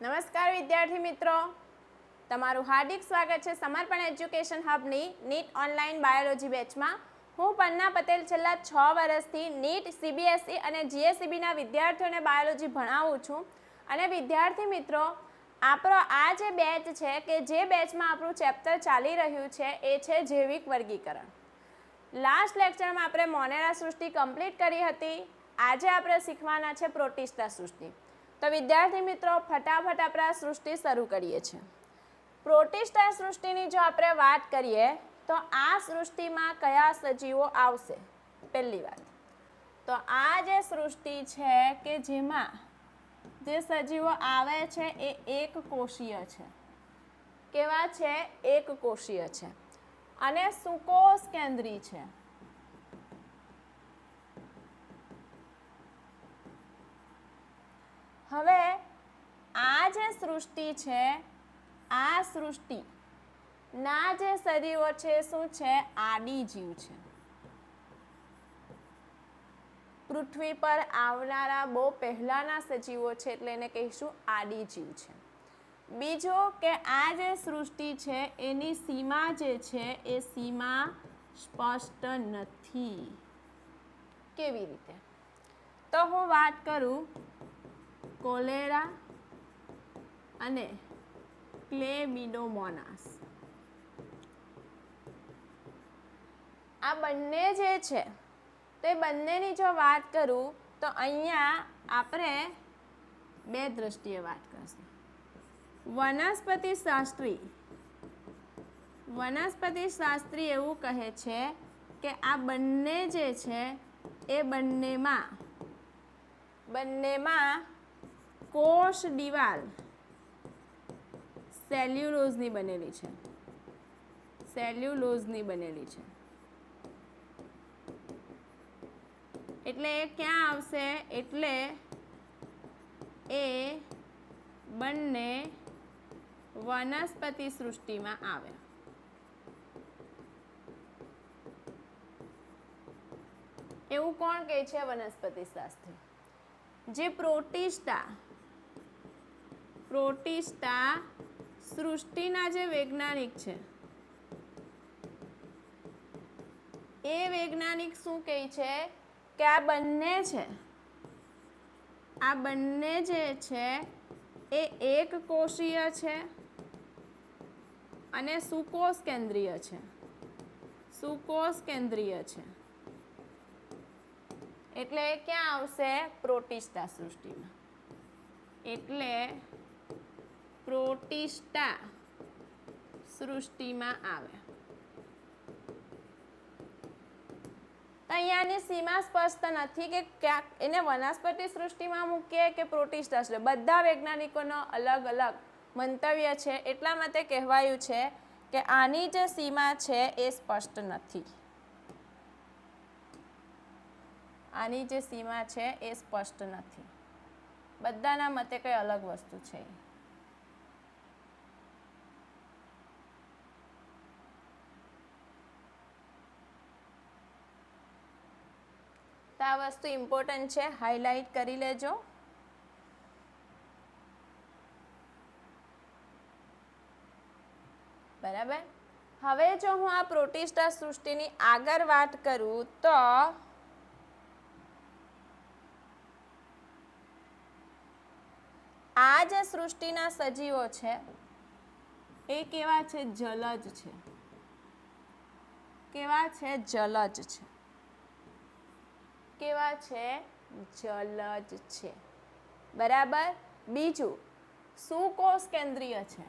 નમસ્કાર વિદ્યાર્થી મિત્રો, તમારું હાર્દિક સ્વાગત છે સમર્પણ એજ્યુકેશન હબની નીટ ઓનલાઈન બાયોલોજી બેચમાં. હું પન્ના પટેલ છેલ્લા 6 વર્ષથી નીટ, સીબીએસઈ અને જીએસઈબીના વિદ્યાર્થીઓને બાયોલોજી ભણાવું છું. અને વિદ્યાર્થી મિત્રો, આપણો આ જે બેચ છે કે જે બેચમાં આપણું ચેપ્ટર ચાલી રહ્યું છે એ છે જૈવિક વર્ગીકરણ. લાસ્ટ લેક્ચરમાં આપણે મોનેરા સૃષ્ટિ કમ્પ્લીટ કરી હતી. આજે આપણે શીખવાના છે પ્રોટિસ્ટા સૃષ્ટિ. તો વિદ્યાર્થી મિત્રો, ફટાફટ આપણે આ સૃષ્ટિ શરૂ કરીએ છીએ. પ્રોટિસ્ટા સૃષ્ટિની જો આપણે વાત કરીએ તો આ સૃષ્ટિમાં કયા સજીવો આવશે? પહેલી વાત તો આ જે સૃષ્ટિ છે કે જેમાં જે સજીવો આવે છે એ એક કોષીય છે. કેવા છે? એક કોષીય છે અને સુકોષ કેન્દ્રી છે. હવે આ જે સૃષ્ટિ છે, આ સૃષ્ટિના જે સજીવો છે શું છે? આડી જીવ છે. પૃથ્વી પર આવનારા બહુ પહેલાના સજીવો છે એટલે એને કહીશું આડી જીવ છે. બીજું કે આ જે સૃષ્ટિ છે એની સીમા જે છે એ સીમા સ્પષ્ટ નથી. કેવી રીતે? તો હું વાત કરું કોલેરા અને ક્લેમિડોમોનાસ. આ બંને જે છે તે બંનેની જો વાત કરું તો અહીંયા આપણે બે દ્રષ્ટિએ વાત કરશું. વનસ્પતિ શાસ્ત્રી એવું કહે છે કે આ બંને જે છે એ બંનેમાં કોષ દિવાલ સેલ્યુલોઝની બનેલી છે. એટલે એ ક્યાં આવશે? એટલે એ બંને વનસ્પતિ સૃષ્ટિમાં આવે. એવું કોણ કહે છે? વનસ્પતિ શાસ્ત્રી. જે પ્રોટિસ્ટા સૃષ્ટિના જે વૈજ્ઞાનિક છે એ વૈજ્ઞાનિક શું કહે છે કે આ બંને જે છે એ એક કોષીય છે અને સુકોષ કેન્દ્રીય છે. એટલે ક્યાં આવશે? પ્રોટિસ્ટા સૃષ્ટિમાં. એટલે પ્રોટિસ્ટા સૃષ્ટિમાં આવે. તો અહીંયાની સીમા સ્પષ્ટ નથી કે ક્યાંક એને વનસ્પતિ સૃષ્ટિમાં મૂકીએ કે પ્રોટિસ્ટા સૃષ્ટિ. બધા વૈજ્ઞાનિકોનો અલગ અલગ મંતવ્ય છે. એટલા માટે કહેવાયું છે કે આની જે સીમા છે એ સ્પષ્ટ નથી. બધાના મતે કઈ અલગ વસ્તુ છે. તો આ વસ્તુ ઇમ્પોર્ટન્ટ છે, હાઇલાઇટ કરી લેજો. બરાબર. હવે જો હું આ પ્રોટિસ્ટા સૃષ્ટિની આગળ વાત કરું તો આ જે સૃષ્ટિના સજીવો છે એ કેવા છે? જલજ છે. બરાબર. બીજું સુકોષ કેન્દ્રીય છે.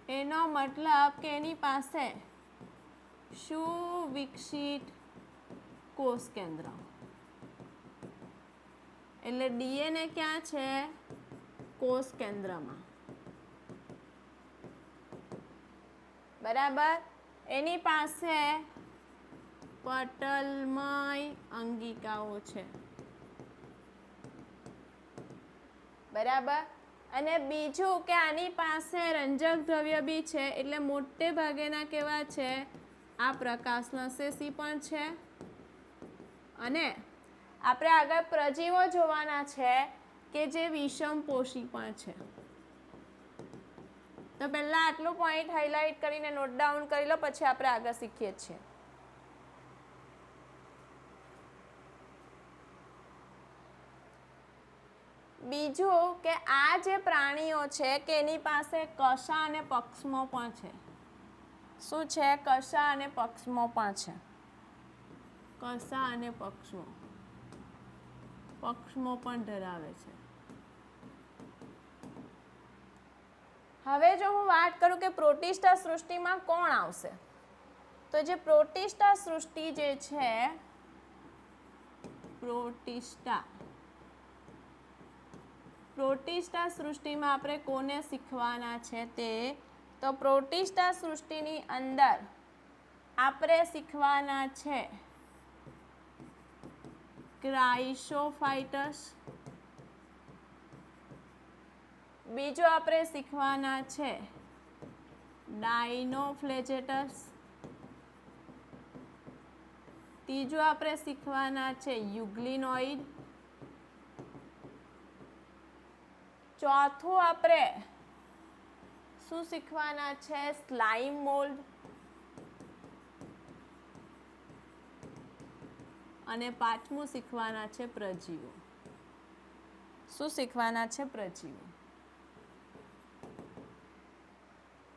એનો મતલબ કે એની પાસે સુવિકસિત કોષ કેન્દ્ર. એટલે ડીએનએ ક્યાં છે? કોષ કેન્દ્રમાં. બરાબર. એની પાસે પટલમય અંગિકાઓ છે. બરાબર. અને બીજું કે આની પાસે રંજક દ્રવ્ય બી છે. એટલે મોટે ભાગેના કેવા છે? આ પ્રકાશસંશ્લેષી પણ છે અને આપણે આગળ પ્રજીવો જોવાના છે કે જે વિષમપોષી પણ છે. તો પહેલા આટલું પોઈન્ટ હાઇલાઇટ કરીને નોટ ડાઉન કરી લો, પછી આપણે આગળ શીખીએ છીએ. બીજું કે આ જે પ્રાણીઓ છે કે એની પાસે કશા અને પક્ષમો પણ છે. શું છે? કશા અને પક્ષમો પણ છે. કશા અને પક્ષમો પણ ધરાવે છે. હવે જો હું વાત કરું કે પ્રોટિસ્ટા સૃષ્ટિમાં કોણ આવશે, તો જે પ્રોટિસ્ટા સૃષ્ટિ જે છે, પ્રોટિસ્ટા સૃષ્ટિમાં આપણે કોને શીખવાના છે તે, તો પ્રોટિસ્ટા સૃષ્ટિની અંદર આપણે શીખવાના છે ક્રાઇસોફાઇટસ. બીજો આપણે શીખવાના છે ડાયનોફ્લેજેટસ. ત્રીજો આપણે શીખવાના છે યુગ્લિનોઇડ. ચોથું આપણે શું શીખવાના છે? સ્લાઇમ મોલ્ડ. અને પાંચમું શીખવાના છે પ્રજીવો. શું શીખવાના છે? પ્રજીવો.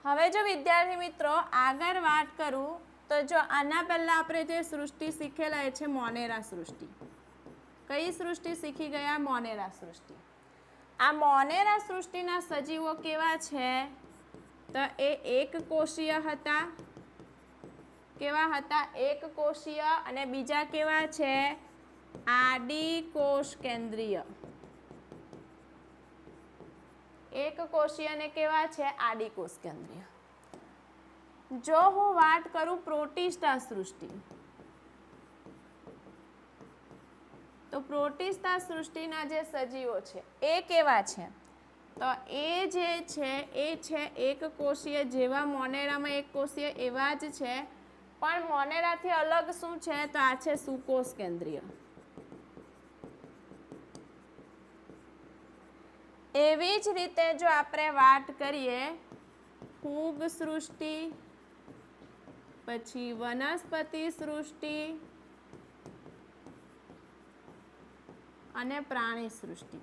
હવે જો વિદ્યાર્થી મિત્રો આગળ વાત કરું તો જો આના પહેલા આપણે જે સૃષ્ટિ શીખેલા એ છે મોનેરા સૃષ્ટિ. કઈ સૃષ્ટિ શીખી ગયા? મોનેરા સૃષ્ટિ. આ મોનેરા સૃષ્ટિના સજીવો કેવા છે? તો એ એકકોષીય હતા. કેવા હતા? એકકોષીય. અને બીજા કેવા છે? આદિકોષ કેન્દ્રીય. એકકોષીય અને કેવા છે? આદિકોષ કેન્દ્રીય. જો હું વાત કરું પ્રોટિસ્ટા સૃષ્ટિ, તો પ્રોટિસ્ટા સૃષ્ટિના જે સજીવો છે એ કેવા છે? તો એ જે છે એ છે એકકોષીય. જેવા મોનેરામાં એકકોષીય એવા જ છે, પણ મોનેરાથી અલગ શું છે? તો આ છે સુકોષ કેન્દ્રીય. એવી જ રીતે જો આપણે વાત કરીએ ફૂગ સૃષ્ટિ, પછી વનસ્પતિ સૃષ્ટિ અને પ્રાણી સૃષ્ટિ,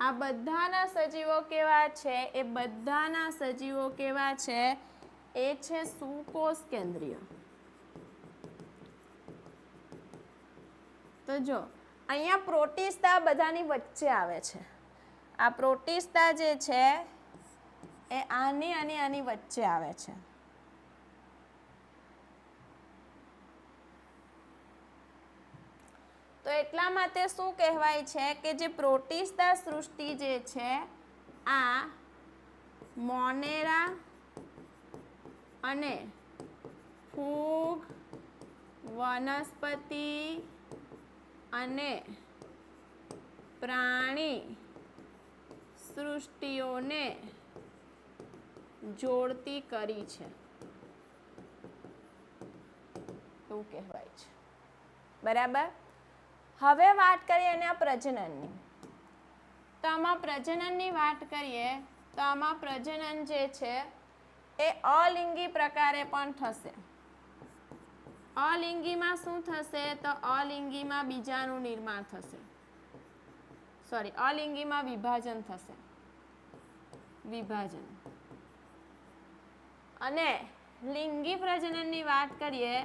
આ બધાના સજીવો કેવા છે? એ બધાના સજીવો કેવા છે? એ છે સુકોષ કેન્દ્રીય. તો જો અહીંયા પ્રોટિસ્ટા બધાની વચ્ચે આવે છે. આ પ્રોટિસ્ટા જે છે એ આની અને આની વચ્ચે આવે છે. તો એટલા માટે શું કહેવાય છે કે જે પ્રોટિસ્ટા સૃષ્ટિ જે છે આ મોનેરા અને ફૂગ, વનસ્પતિ અને પ્રાણી સૃષ્ટિઓને જોડતી કરી છે એવું કહેવાય છે. બરાબર. હવે વાત કરીએ એના પ્રજનનની. તો આમાં પ્રજનનની વાત કરીએ તો આમાં પ્રજનન જે છે એ અલિંગી પ્રકારે પણ થશે. અલિંગીમાં શું થશે? તો અલિંગીમાં બીજાનું નિર્માણ થશે. અલિંગીમાં વિભાજન થશે. વિભાજન. અને લિંગી પ્રજનનની વાત કરીએ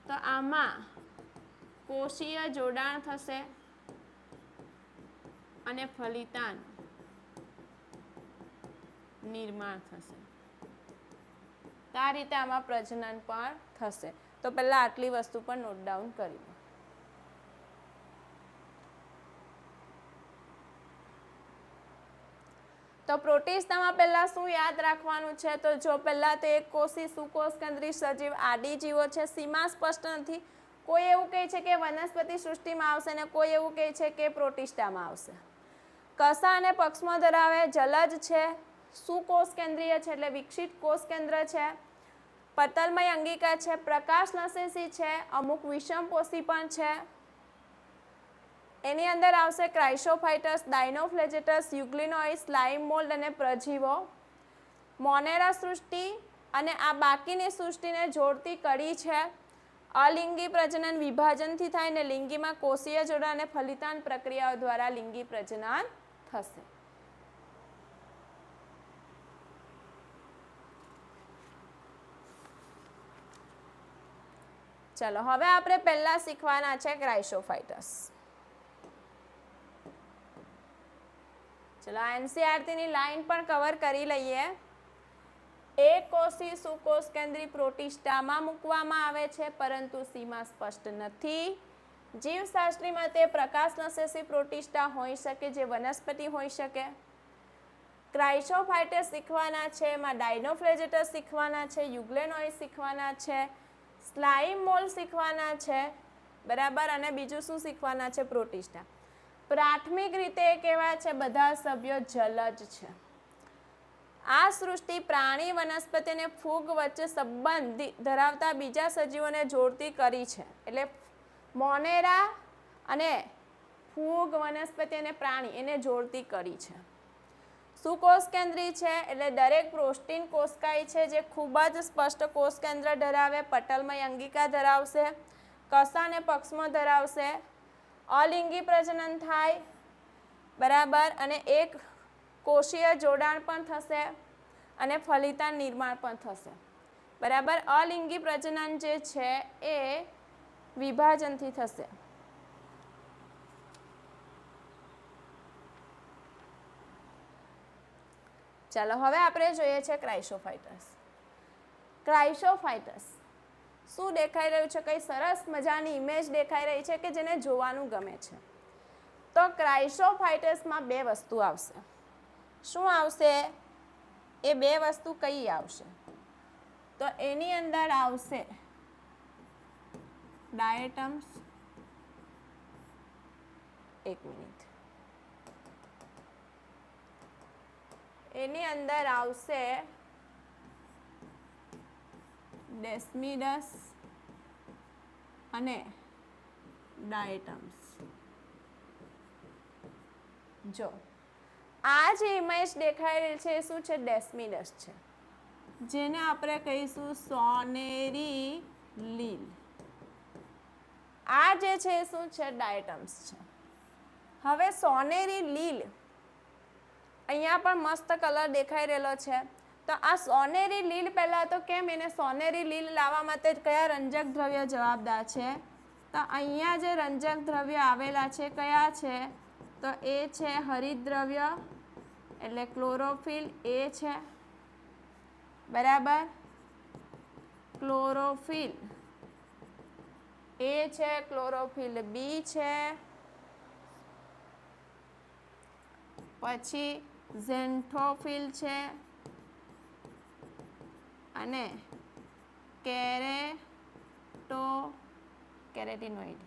તો આમાં કોષીય જોડાણ થશે અને ફલિતાંડ નિર્માણ થશે. તો આ રીતે આમાં પ્રજનન પણ થશે. તો પહેલા આટલી વસ્તુ પર નોટ ડાઉન કરી લો. તો પ્રોટિસ્ટામાં પહેલા શું યાદ રાખવાનું છે? તો જો પહેલા તો એક કોષી સુકોષ કેન્દ્રીય સજીવ આદિજીવો છે. સીમા સ્પષ્ટ નથી. કોઈ એવું કહે છે કે વનસ્પતિ સૃષ્ટિમાં આવશે ને કોઈ એવું કહે છે કે પ્રોટિસ્ટામાં આવશે. કશા અને પક્ષમો ધરાવે, જલજ છે, સુકોષ કેન્દ્રીય છે એટલે વિકસિત કોષ કેન્દ્ર છે, પટલમય અંગિકા છે, પ્રકાશલસેસી છે, અમુક વિષમપોષી પણ છે. એની અંદર આવશે ક્રાઇસોફાઇટસ, ડાયનોફ્લેજેટસ, યુગ્લિનોઇડ, સ્લાઇમ મોલ્ડ અને પ્રજીવો. મોનેરા સૃષ્ટિ અને આ બાકીની સૃષ્ટિને જોડતી કડી છે. અલિંગી પ્રજનન વિભાજનથી થાય ને લિંગીમાં કોષીય જોડાણ અને ફલિતાંડ પ્રક્રિયાઓ દ્વારા લિંગી પ્રજનન થશે. ચલો હવે આપણે પહેલા શીખવાના છે ક્રાઇસોફાઇટસ. ચલો એનસીઈઆરટીની લાઈન પણ કવર કરી લઈએ. એકકોષી સુકોષકેન્દ્રી પ્રોટિસ્ટામાં મૂકવામાં આવે છે, પરંતુ સીમાં સ્પષ્ટ નથી. જીવશાસ્ત્રીમાં તે પ્રકાશલસેસી પ્રોટિસ્ટા હોઈ શકે, જે વનસ્પતિ હોઈ શકે. ક્રાઇસોફાઇટસ શીખવાના છે, એમાં ડાયનોફ્લેજેટસ શીખવાના છે, યુગ્લેનોઇડ શીખવાના છે, સ્લાઇમ મોલ્ડ શીખવાના છે, બરાબર. અને બીજું શું શીખવાના છે? પ્રોટિસ્ટા. પ્રાથમિક રીતે કેવા છે? બધા સભ્યો જલજ છે. આ સૃષ્ટિ પ્રાણી, વનસ્પતિ અને ફૂગ વચ્ચે સંબંધ ધરાવતા બીજા સજીવોને જોડતી કરી છે. એટલે મોનેરા અને ફૂગ, વનસ્પતિ અને પ્રાણી એને જોડતી કરી છે. સુકોષકેન્દ્રી છે, એટલે દરેક પ્રોટીન કોષકાય છે, જે ખૂબ જ સ્પષ્ટ કોષકેન્દ્ર ધરાવે, પટલમય અંગિકા ધરાવશે, કસા અને પક્ષમાં ધરાવશે, અલિંગી પ્રજનન થાય, બરાબર. અને એક કોષીય જોડાણ પણ થશે અને ફલિતાંડ નિર્માણ પણ થશે, બરાબર. અલિંગી પ્રજનન જે છે એ વિભાજનથી થશે. ચાલો હવે આપણે જોઈએ છે ક્રાઇસોફાઇટસ. ક્રાઇસોફાઇટસ શું દેખાઈ રહ્યું છે? કઈ સરસ મજાની ઇમેજ દેખાઈ રહી છે કે જેને જોવાનું ગમે છે. તો ક્રાઇસોફાઇટસમાં બે વસ્તુ આવશે. શું આવશે? એ બે વસ્તુ કઈ આવશે? તો એની અંદર આવશે ડાયટમ્સ. એક મિનિટ. એની અંદર આવશે ડેસ્મિડસ અને ડાયટમ્સ. જો આ જે ઇમેજ દેખાઈ રહી છે એ શું છે? ડેસ્મિડસ છે, જેને આપણે કહીશું સોનેરી લીલ. આ જે છે એ શું છે? ડાયટમ્સ છે. હવે સોનેરી લીલ અહીંયા પણ મસ્ત કલર દેખાઈ રહેલો છે. તો આ સોનેરી લીલ પહેલાં તો કેમ એને સોનેરી લીલ લાવવા માટે કયા રંજક દ્રવ્ય જવાબદાર છે? તો અહીંયા જે રંજક દ્રવ્ય આવેલા છે કયા છે? તો એ છે હરિતદ્રવ્ય, એટલે ક્લોરોફિલ એ છે, બરાબર. ક્લોરોફિલ એ છે, ક્લોરોફિલ બી છે, પછી ઝેન્થોફિલ છે અને કેરેટિનોઇડ.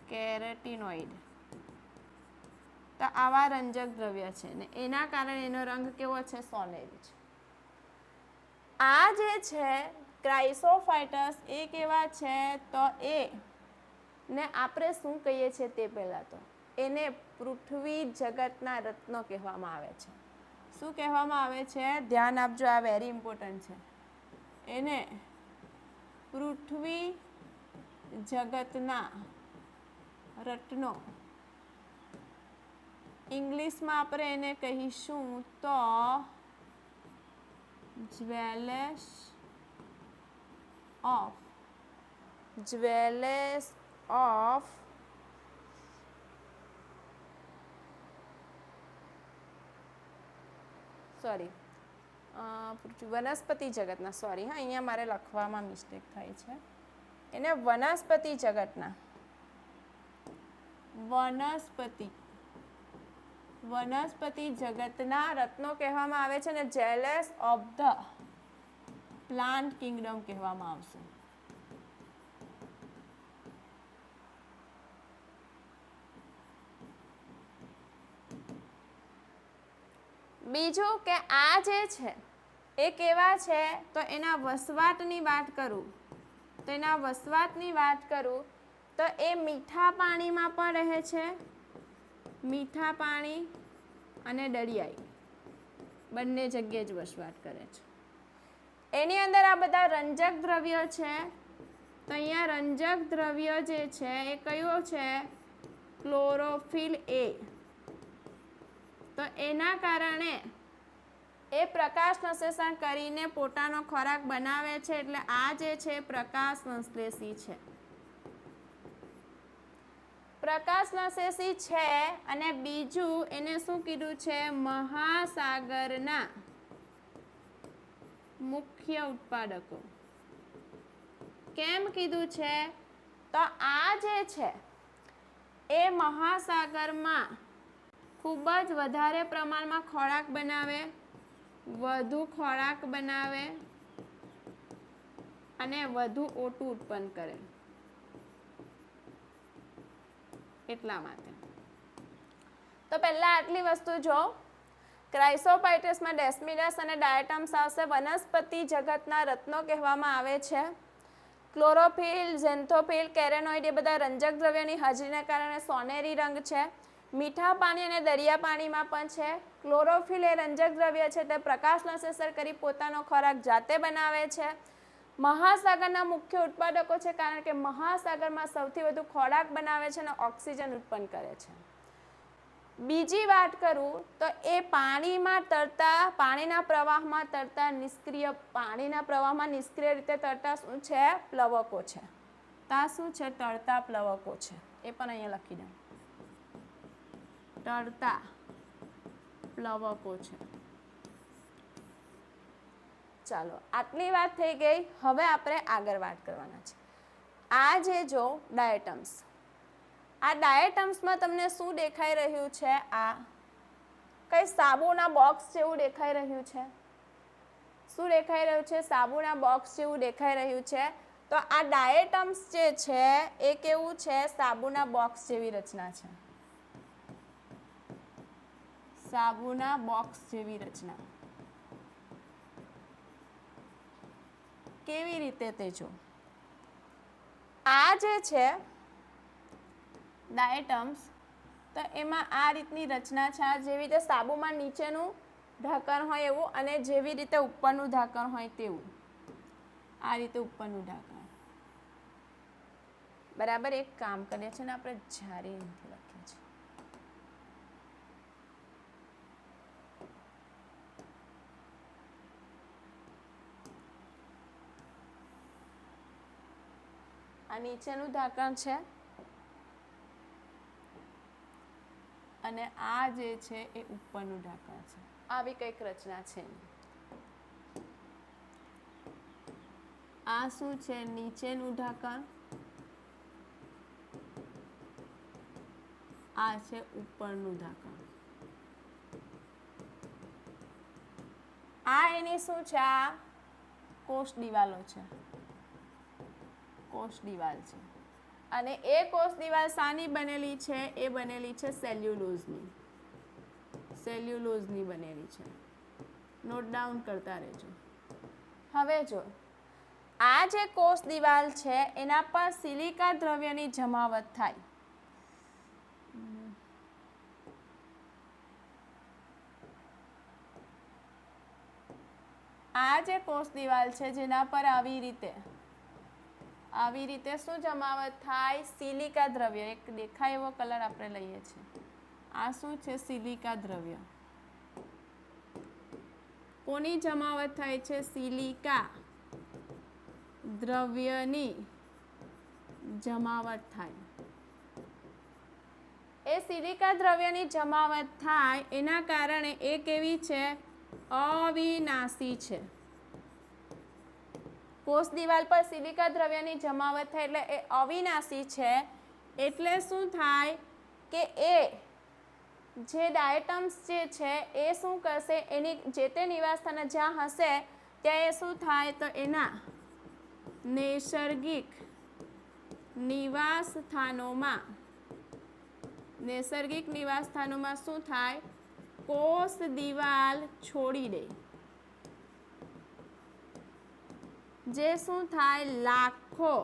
કેરેટિનોઇડ. તો આવા રંજક દ્રવ્ય છે ને એના કારણે એનો રંગ કેવો છે? સોનેરી છે. આ જે છે ક્રાઇસોફાઇટસ એ કેવા છે? તો એ ને આપણે શું કહીએ છીએ તે પહેલાં તો એને પૃથ્વી જગતના રત્નો કહેવામાં આવે છે. શું કહેવામાં આવે છે? ધ્યાન આપજો, આ વેરી ઇમ્પોર્ટન્ટ છે. એને પૃથ્વી જગતના રત્નો, ઇંગ્લિશમાં આપણે એને કહીશું તો જ્વેલર્સ ઓફ વનસ્પતિ જગતના, સોરી હા, અહીંયા મારે લખવામાં મિસ્ટેક થાય છે. એને વનસ્પતિ જગતના, વનસ્પતિ જગતના રત્નો કહેવામાં આવે છે, અને jealous of the plant Kingdom કહેવામાં આવશે. બીજું કે આ જે છે એ કેવા છે તો એના વસવાટની વાત કરું તો એ મીઠા પાણીમાં પણ રહે છે, મીઠા પાણી અને દરિયાઈ બંને જગ્યાએ જ વસવાટ કરે છે. એની અંદર આ બધા રંજક દ્રવ્યો છે, તો અહીંયા રંજક દ્રવ્ય જે છે એ કયો છે? ક્લોરોફિલ એ. તો એના કારણે એ પ્રકાશ સંશ્લેષણ કરીને પોતાનો ખોરાક બનાવે છે, એટલે આ જે છે પ્રકાશ સંશ્લેષી છે. પ્રકાશ સંશ્લેષી છે. અને બીજું એને શું કીધું છે? મહાસાગરના મુખ્ય ઉત્પાદકો. કેમ કીધું છે? તો આ જે છે એ મહાસાગરમાં ખૂબ જ વધારે પ્રમાણમાં ખોરાક બનાવે, વધુ ખોરાક બનાવે અને વધુ O2 ઉત્પન્ન કરે, એટલા માટે. તો પહેલા આટલી વસ્તુ જો. ક્રાઇસોપાઇટસમાં ડેસ્મિડસ અને ડાયટમ્સ આવશે. વનસ્પતિ જગતના રત્નો કહેવામાં આવે છે. ક્લોરોફિલ, ઝેન્થોફિલ, કેરેનોઇડ એ બધા રંજક દ્રવ્યોની હાજરીને કારણે સોનેરી રંગ છે. મીઠા પાણી અને દરિયા પાણીમાં પણ છે. ક્લોરોફિલ એ રંજક દ્રવ્ય છે, તે પ્રકાશ સંશ્લેષણ કરી પોતાનો ખોરાક જાતે બનાવે છે. મહાસાગરના મુખ્ય ઉત્પાદકો છે, કારણ કે મહાસાગરમાં સૌથી વધુ ખોરાક બનાવે છે અને ઓક્સિજન ઉત્પન્ન કરે છે. બીજી વાત કરું તો એ પાણીના પ્રવાહમાં તરતા નિષ્ક્રિય રીતે તરતા શું છે? પ્લવકો છે. તા શું છે? તરતા પ્લવકો છે. એ પણ અહીંયા લખી દઉં. તરતા પ્લવકો છે. ચાલો, આટલી વાત થઈ ગઈ. હવે આપણે આગળ વાત કરવાના છે. આ જે જો ડાયટમ્સ, આ ડાયટમ્સમાં તમને શું દેખાઈ રહ્યું છે? આ કઈ સાબુના બોક્સ જેવું દેખાઈ રહ્યું છે. શું દેખાઈ રહ્યું છે? સાબુના બોક્સ જેવું દેખાઈ રહ્યું છે. તો આ ડાયટમ્સ જે છે એ કેવું છે? સાબુના બોક્સ જેવી રચના છે. સાબુના બોક્સ જેવી રચના. કેવી રીતે તે જો. આ જે છે ડાયટમ્સ, તો એમાં આ રીતની રચના છે. જેવી રીતે સાબુમાં નીચેનું ઢાંકણ હોય એવું, અને જેવી રીતે ઉપરનું ઢાંકણ હોય તેવું. આ રીતે ઉપરનું ઢાંકણ. બરાબર. એક કામ કરીએ છીએ ને આપણે જારી નથી લખીએ છીએ. આ નીચેનું ઢાંકણ છે અને આ જે છે એ ઉપરનું ઢાંકણ છે. આવી કંઈક રચના છે. આ શું છે? નીચેનું ઢાંકણ. આ છે ઉપરનું ઢાંકણ. આ એની શું છે? આ કોષ દિવાલો છે. કોષ દિવાલ છે. અને એ કોષ દિવાલ શાની બનેલી છે? એ બનેલી છે સેલ્યુલોઝની. સેલ્યુલોઝની બનેલી છે. નોટ ડાઉન કરતા રહેજો. હવે જો આ જે કોષ દિવાલ છે એના પર સિલિકા દ્રવ્યની જમાવટ થાય. આ જે કોષ દિવાલ છે જેના પર આવી રીતે શું જમાવટ થાય? સિલિકા દ્રવ્ય. એક દેખાય એવો કલર આપણે લઈએ છીએ. આ શું છે? સિલિકા દ્રવ્ય. કોની જમાવટ થાય છે? સિલિકા દ્રવ્યની જમાવટ થાય. એ સિલિકા દ્રવ્યની જમાવટ થાય એના કારણે એ કેવી છે? અવિનાશી છે. કોષ દિવાલ પર સિલિકા દ્રવ્યની જમાવટ થાય એટલે એ અવિનાશી છે. એટલે શું થાય કે એ જે ડાયટમ્સ જે છે એ શું કરશે? એની જે તે નિવાસ સ્થાન જ્યાં હશે ત્યાં એ શું થાય? તો એના નૈસર્ગિક નિવાસ સ્થાનોમાં શું થાય? કોષ દિવાલ છોડી દે, જે શું થાય, લાખો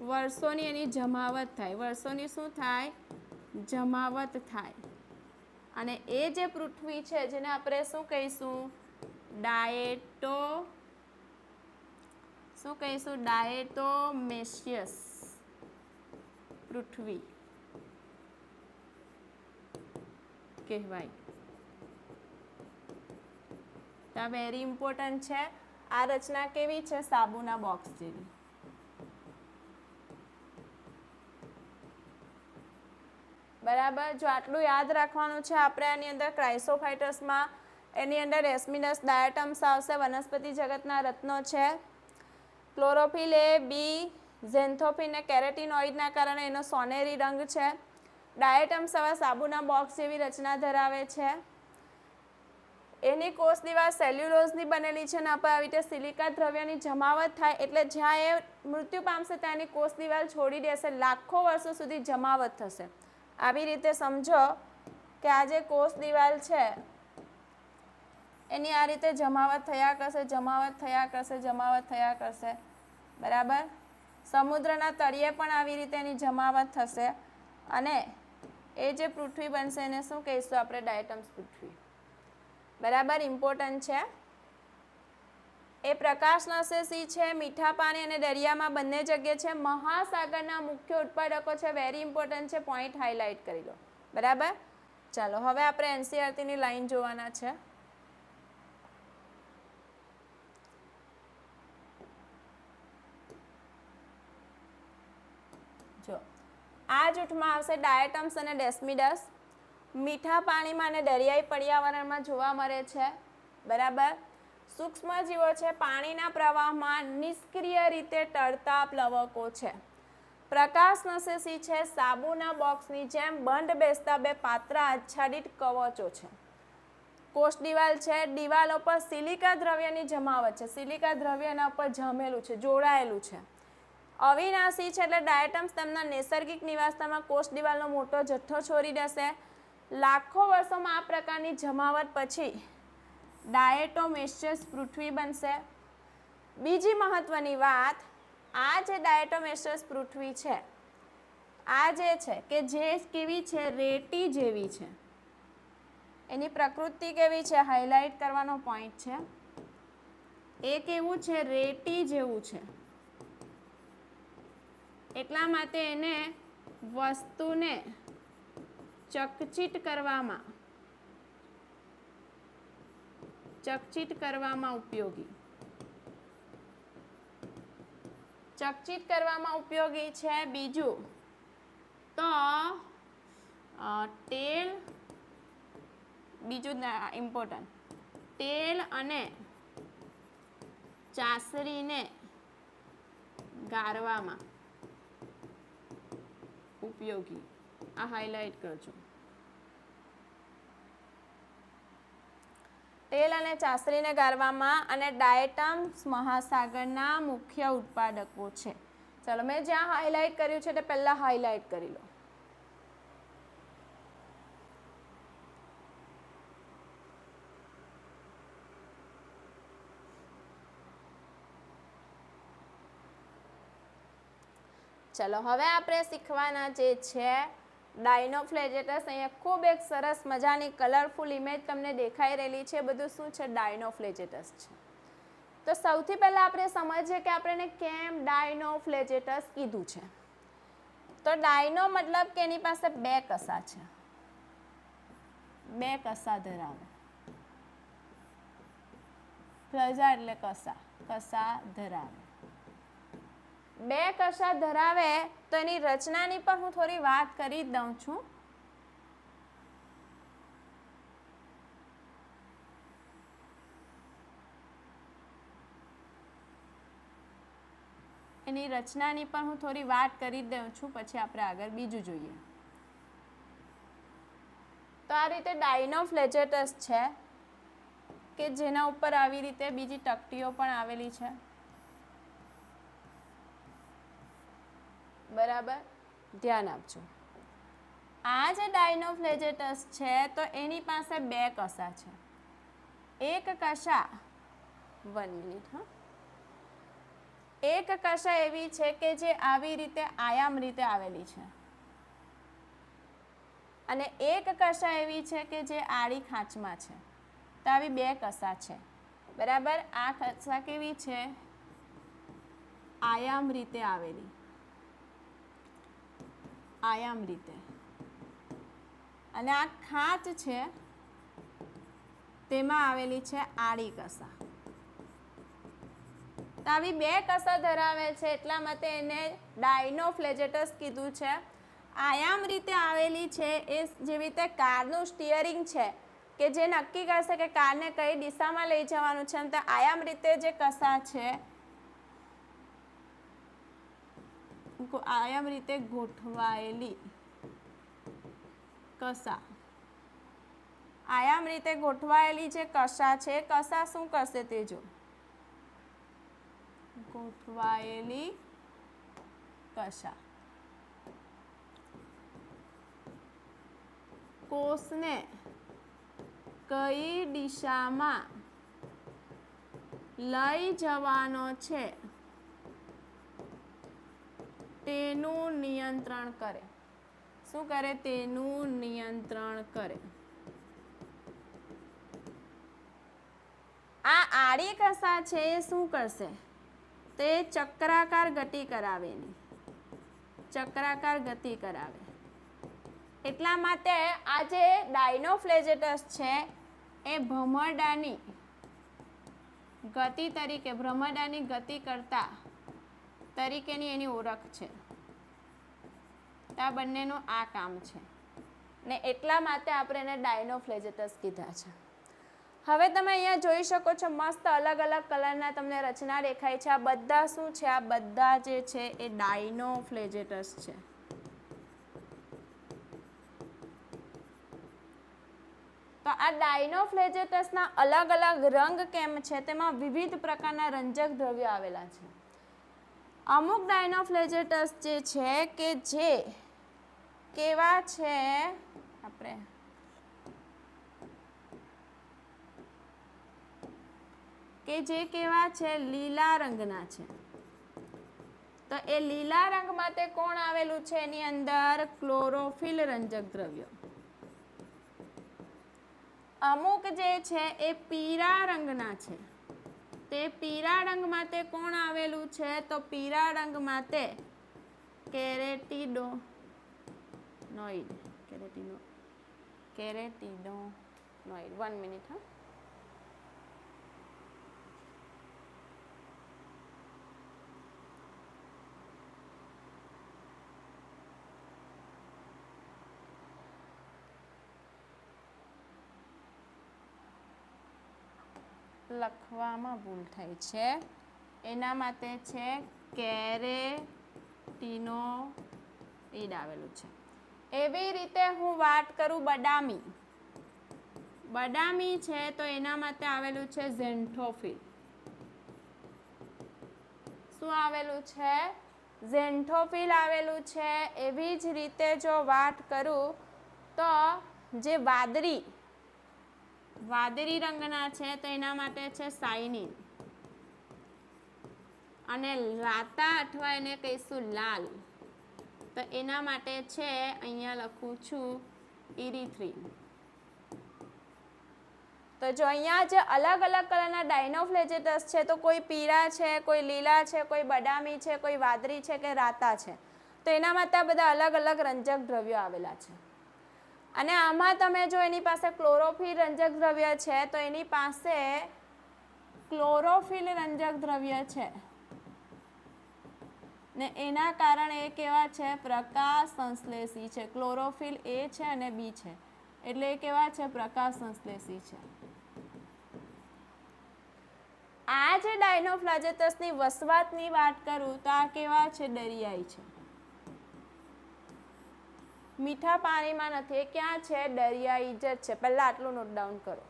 વર્ષોની એની જમાવટ થાય, વર્ષોની શું થાય, જમાવટ થાય. અને એ જે પૃથ્વી છે જેને આપણે શું કહીશું, ડાયેટોમેસિયસ પૃથ્વી કહેવાય. તો આ વેરી ઇમ્પોર્ટન્ટ છે. આ રચના કેવી છે, સાબુના બોક્સ જેવી. બરાબર. જો આટલું યાદ રાખવાનું છે આપણે આની અંદર ક્રાઇસોફાઇટસમાં, એની અંદર એસ્મિનસ ડાયટમ્સ આવશે, વનસ્પતિ જગતના રત્નો છે. ક્લોરોફિલ એ, બી, ઝેન્થોફિન ને કેરેટિનોઇડના કારણે એનો સોનેરી રંગ છે. ડાયટમ્સ આવા સાબુના બોક્સ જેવી રચના ધરાવે છે. એની કોષ દિવાલ સેલ્યુલોઝની બનેલી છે અને આવી રીતે સિલિકા દ્રવ્યની જમાવટ થાય એટલે જ્યાં એ મૃત્યુ પામશે ત્યાં એની કોષ દિવાલ છોડી દેશે, લાખો વર્ષો સુધી જમાવટ થશે. આવી રીતે સમજો કે આ જે કોષ દિવાલ છે એની આ રીતે જમાવટ થયા કરશે. બરાબર. સમુદ્રના તળિયે પણ આવી રીતે એની જમાવટ થશે અને એ જે પૃથ્વી બનશે એને શું કહીશું આપણે, ડાયટમ્સ પૃથ્વી. બરાબર. ઇમ્પોર્ટન્ટ છે. એ પ્રકાશનશીલ છે, મીઠા પાણી અને દરિયામાં બંને જગ્યાએ છે, મહાસાગરના મુખ્ય ઉત્પાદકો છે. વેરી ઇમ્પોર્ટન્ટ છે, પોઈન્ટ હાઇલાઇટ કરી લો. બરાબર. ચાલો હવે આપણે એનસીઈઆરટીની લાઈન જોવાના છે. જો આ જૂથમાં આવશે ડાયટમ્સ અને ડેસ્મિડસ. મીઠા પાણીમાં અને દરિયાઈ પર્યાવરણમાં જોવા મળે છે. બરાબર. સૂક્ષ્મજીવો છે, પાણીના પ્રવાહમાં નિષ્ક્રિય રીતે તરતા પ્લવકો છે. પ્રકાશનશીલ છે, સાબુના બોક્સની જેમ બંધ બેસતા બે પાતળા આચ્છાદિત કવચો છે. કોષ દિવાલ છે, દિવાલો પર સિલિકા દ્રવ્યની જમાવટ છે, સિલિકા દ્રવ્ય એના ઉપર જમેલું છે, જોડાયેલું છે. અવિનાશી છે એટલે ડાયટમ્સ તેમના નૈસર્ગિક નિવાસસ્થાનમાં કોષ દિવાલનો મોટો જથ્થો છોડી દેશે. લાખો વર્ષોમાં આ પ્રકારની જમાવટ પછી ડાયેટોમેસિયસ પૃથ્વી બનશે. બીજી મહત્વની વાત, આ જે ડાયેટોમેસિયસ પૃથ્વી છે, આ જે છે કે જે કેવી છે, રેતી જેવી છે. એની પ્રકૃતિ કેવી છે, હાઇલાઇટ કરવાનો પોઈન્ટ છે. એ કેવું છે, રેતી જેવું છે. એટલા માટે એને વસ્તુને ચકચિત કરવામાં ઉપયોગી છે. બીજું તો ઇમ્પોર્ટન્ટ, તેલ અને ચાસણીને ગાળવામાં ઉપયોગી. આ હાઇલાઇટ કરજો. તેલ અને ચાસણીને ગાળવામાં અને ડાયટમ્સ મહાસાગરના મુખ્ય ઉત્પાદકો છે. ચાલો મેં જ્યાં હાઇલાઇટ કર્યું છે તે પહેલા હાઇલાઇટ કરી લો. ચલો હવે આપણે શીખવાના જે છે ડાયનોફ્લેજેટસ. અહીંયા ખૂબ એક સરસ મજાની કલરફુલ ઇમેજ તમને દેખાઈ રહેલી છે. બધું શું છે, ડાયનોફ્લેજેટસ છે. તો સૌથી પહેલાં આપણે સમજીએ કે આપણે કેમ ડાયનોફ્લેજેટસ કીધું છે. તો ડાયનો મતલબ કે એની પાસે બે કસા છે, બે કસા ધરાવે. ફ્લેજા એટલે કસા ધરાવે. બે કસા ધરાવે તો એની રચનાની પણ હું થોડી વાત કરી દઉં છું. પછી આપણે આગળ બીજું જોઈએ. તો આ રીતે ડાયનોફ્લેજેટસ છે કે જેના ઉપર આવી રીતે બીજી તકતીઓ પણ આવેલી છે. બરાબર, ધ્યાન આપજો. આ જે ડાયનોફ્લેજેટસ છે તો એની પાસે બે કસા છે. એક કસા 1 મિનિટ હા, એક કસા એવી છે કે જે આવી રીતે આયામ રીતે આવેલી છે અને એક કસા એવી છે કે જે આડી ખાંચમાં છે. તો આવી બે કસા છે, બરાબર. આ કસા કેવી છે? આયામ રીતે આવેલી, આયામ રીતે. અને આ ખાંચ છે તેમાં આવેલી છે આડી કસા. તો આવી બે કસા ધરાવે છે એટલા માટે એને ડાયનોફ્લેજેટસ કીધું છે. આયામ રીતે આવેલી છે એ જેવી રીતે કારનું સ્ટીયરિંગ છે કે જે નક્કી કરશે કે કારને કઈ દિશામાં લઈ જવાનું છે, તો આયામ રીતે જે કસા છે, આયામ રીતે ગોઠવાયેલી કસા, આયામ રીતે ગોઠવાયેલી જે કસા છે, કસા શું કરશે તે જો. ગોઠવાયેલી કસા કોષને કઈ દિશામાં લઈ જવાનો છે તેનું નિયંત્રણ કરે. શું કરે? તેનું નિયંત્રણ કરે. આ આડી કસા છે એ શું કરશે? તે ચક્રાકાર ગતિ કરાવે એની, ચક્રાકાર ગતિ કરાવે. એટલા માટે આ જે ડાયનોફ્લેજેટસ છે એ ભ્રમરડાની ગતિ તરીકે, ભ્રમરડાની ગતિ કરતા તરીકેની એની ઓળખ છે. આ બંનેનું આ કામ છે ને એટલા માટે આપણે એને ડાયનોફ્લેજેટસ કીધા છે. હવે તમે અહીંયા જોઈ શકો છો મસ્ત અલગ અલગ કલરના તમને રચના દેખાય છે. આ બધા શું છે? આ બધા જે છે એ ડાયનોફ્લેજેટસ છે. તો આ ડાયનોફ્લેજેટસના અલગ અલગ રંગ કેમ છે? તેમાં વિવિધ પ્રકારના રંજક દ્રવ્યો આવેલા છે. અમુક ડાયનોફ્લેજેટસ જે છે કે જે કેવા છે, આપણે કે જે કેવા છે? લીલા રંગના છે. તો એ લીલા રંગ માટે કોણ આવેલું છે? એની અંદર ક્લોરોફિલ રંજક દ્રવ્ય. અમુક જે છે એ પીળા રંગના છે. તે પીળા રંગ માટે કોણ આવેલું છે? તો પીળા રંગ માટે કેરેટિનોઇડ. કેરેટિનોઇડ 1 મિનિટ હા. લખવામાં ભૂલ થાય છે, એના માટે છે કેરેટિનોઇડ આવેલું છે. એવી રીતે હું વાત કરું બદામી, બદામી છે તો એના માટે આવેલું છે ઝેન્થોફિલ. શું આવેલું છે? ઝેન્થોફિલ આવેલું છે. એવી જ રીતે જો વાત કરું તો જે વાદળી રંગના છે તો એના માટે છે સાયનિન. અને રાતા અથવા એને કહીશું લાલ, તો એના માટે છે, અહીંયા લખું છું ઇરિથ્રિન. તો જો અહીંયા જે અલગ અલગ કલરના ડાયનોફ્લેજેટસ છે તો કોઈ પીળા છે, કોઈ લીલા છે, કોઈ બદામી છે, કોઈ વાદળી છે કે રાતા છે. તો એના માટે આ બધા અલગ અલગ રંજક દ્રવ્યો આવેલા છે. અને આમાં તમે જો એની પાસે ક્લોરોફિલ રંજક દ્રવ્ય છે તો એની પાસે ક્લોરોફિલ રંજક દ્રવ્ય છે ને એના કારણે એ કેવા છે? પ્રકાશ સંશ્લેષી છે. ક્લોરોફિલ એ છે અને બી છે એટલે એ કેવા છે? પ્રકાશ સંશ્લેષી છે. આ જે ડાયનોફ્લેજેટસની વસવાટની વાત કરું તો આ કેવા છે? દરિયાઈ છે. મીઠા પાણીમાં નથી, એ ક્યાં છે? દરિયાઈ જ છે. પહેલા આટલું નોટ ડાઉન કરો.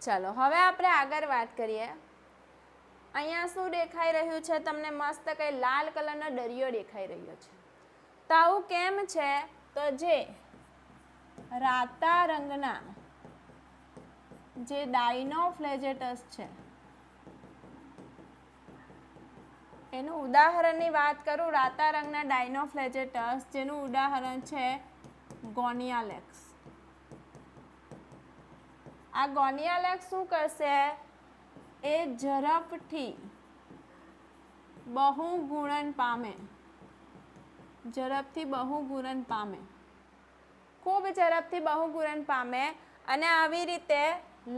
ચાલો હવે આપણે આગળ વાત કરીએ. અહીંયા શું દેખાઈ રહ્યું છે તમને? મસ્ત કઈ લાલ કલરનો દરિયો દેખાઈ રહ્યો છે. તો આવું કેમ છે? તો જે રાતા રંગના જે ડાયનોફ્લેજેટસ છે એનું ઉદાહરણની વાત કરું. રાતા રંગના ડાયનોફ્લેજેટસ જેનું ઉદાહરણ છે ગોનિયાલેક્સ. આ ગોનિયાલેક્સ શું કરશે? એ ઝડપથી બહુગુણન પામે. ઝડપથી બહુગુણન પામે, ખૂબ ઝડપથી બહુગુણન પામે અને આવી રીતે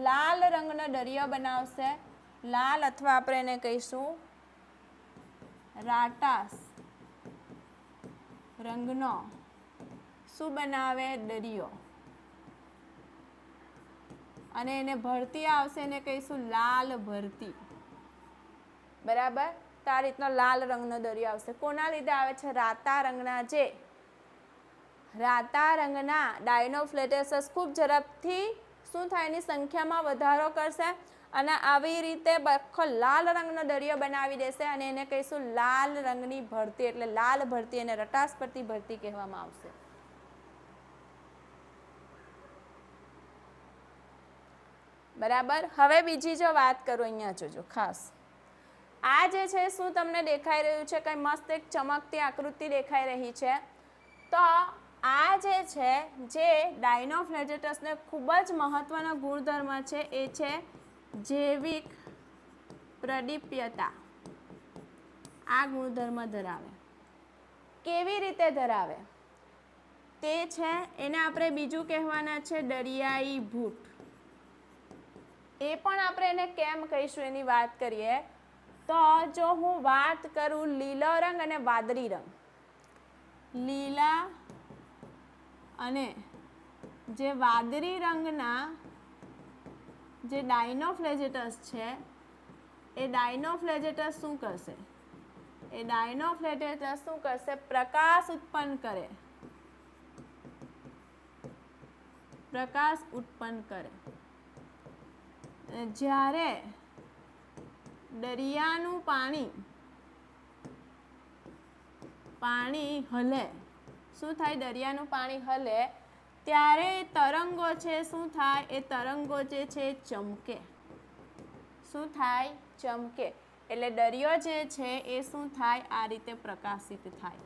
લાલ રંગનો દરિયો બનાવશે. લાલ અથવા આપણે એને કહીશું રાટાસ રંગનો શું બનાવે? દરિયો. અને એને ભરતી આવશે, એને કહીશું લાલ ભરતી. બરાબર? તો આ રીતનો લાલ રંગનો દરિયો આવશે. કોના લીધે આવે છે? રાતા રંગના ડાયનોફ્લેજેટસ ખૂબ ઝડપથી શું થાય? એની સંખ્યામાં વધારો કરશે અને આવી રીતે આખો લાલ રંગનો દરિયો બનાવી દેશે અને એને કહીશું લાલ રંગની ભરતી. એટલે લાલ ભરતી અને રટાસ પરથી ભરતી કહેવામાં આવશે. બરાબર. હવે બીજી જો વાત કરું, અહીંયા જોજો ખાસ. આ જે છે શું તમને દેખાઈ રહ્યું છે? કંઈ મસ્ત એક ચમકતી આકૃતિ દેખાઈ રહી છે. તો આ જે છે જે ડાયનોફ્લેજેટસને ખૂબ જ મહત્વનો ગુણધર્મ છે એ છે જૈવિક પ્રદીપ્યતા. આ ગુણધર્મ ધરાવે. કેવી રીતે ધરાવે? તે છે એને આપણે બીજું કહેવાના છે દરિયાઈ ભૂત. એ પણ આપણે એને કેમ કહીશું એની વાત કરીએ. તો જો હું વાત કરું લીલો રંગ અને વાદળી રંગ, લીલા અને જે વાદળી રંગના જે ડાયનોફ્લેજેટસ છે એ ડાયનોફ્લેજેટસ શું કરશે? એ ડાયનોફ્લેજેટસ શું કરશે? પ્રકાશ ઉત્પન્ન કરે. પ્રકાશ ઉત્પન્ન કરે. જ્યારે દરિયાનું પાણી હલે, શું થાય? દરિયાનું પાણી હલે ત્યારે તરંગો છે શું થાય? એ તરંગો જે છે ચમકે. શું થાય? ચમકે. એટલે દરિયો જે છે એ શું થાય? આ રીતે પ્રકાશિત થાય.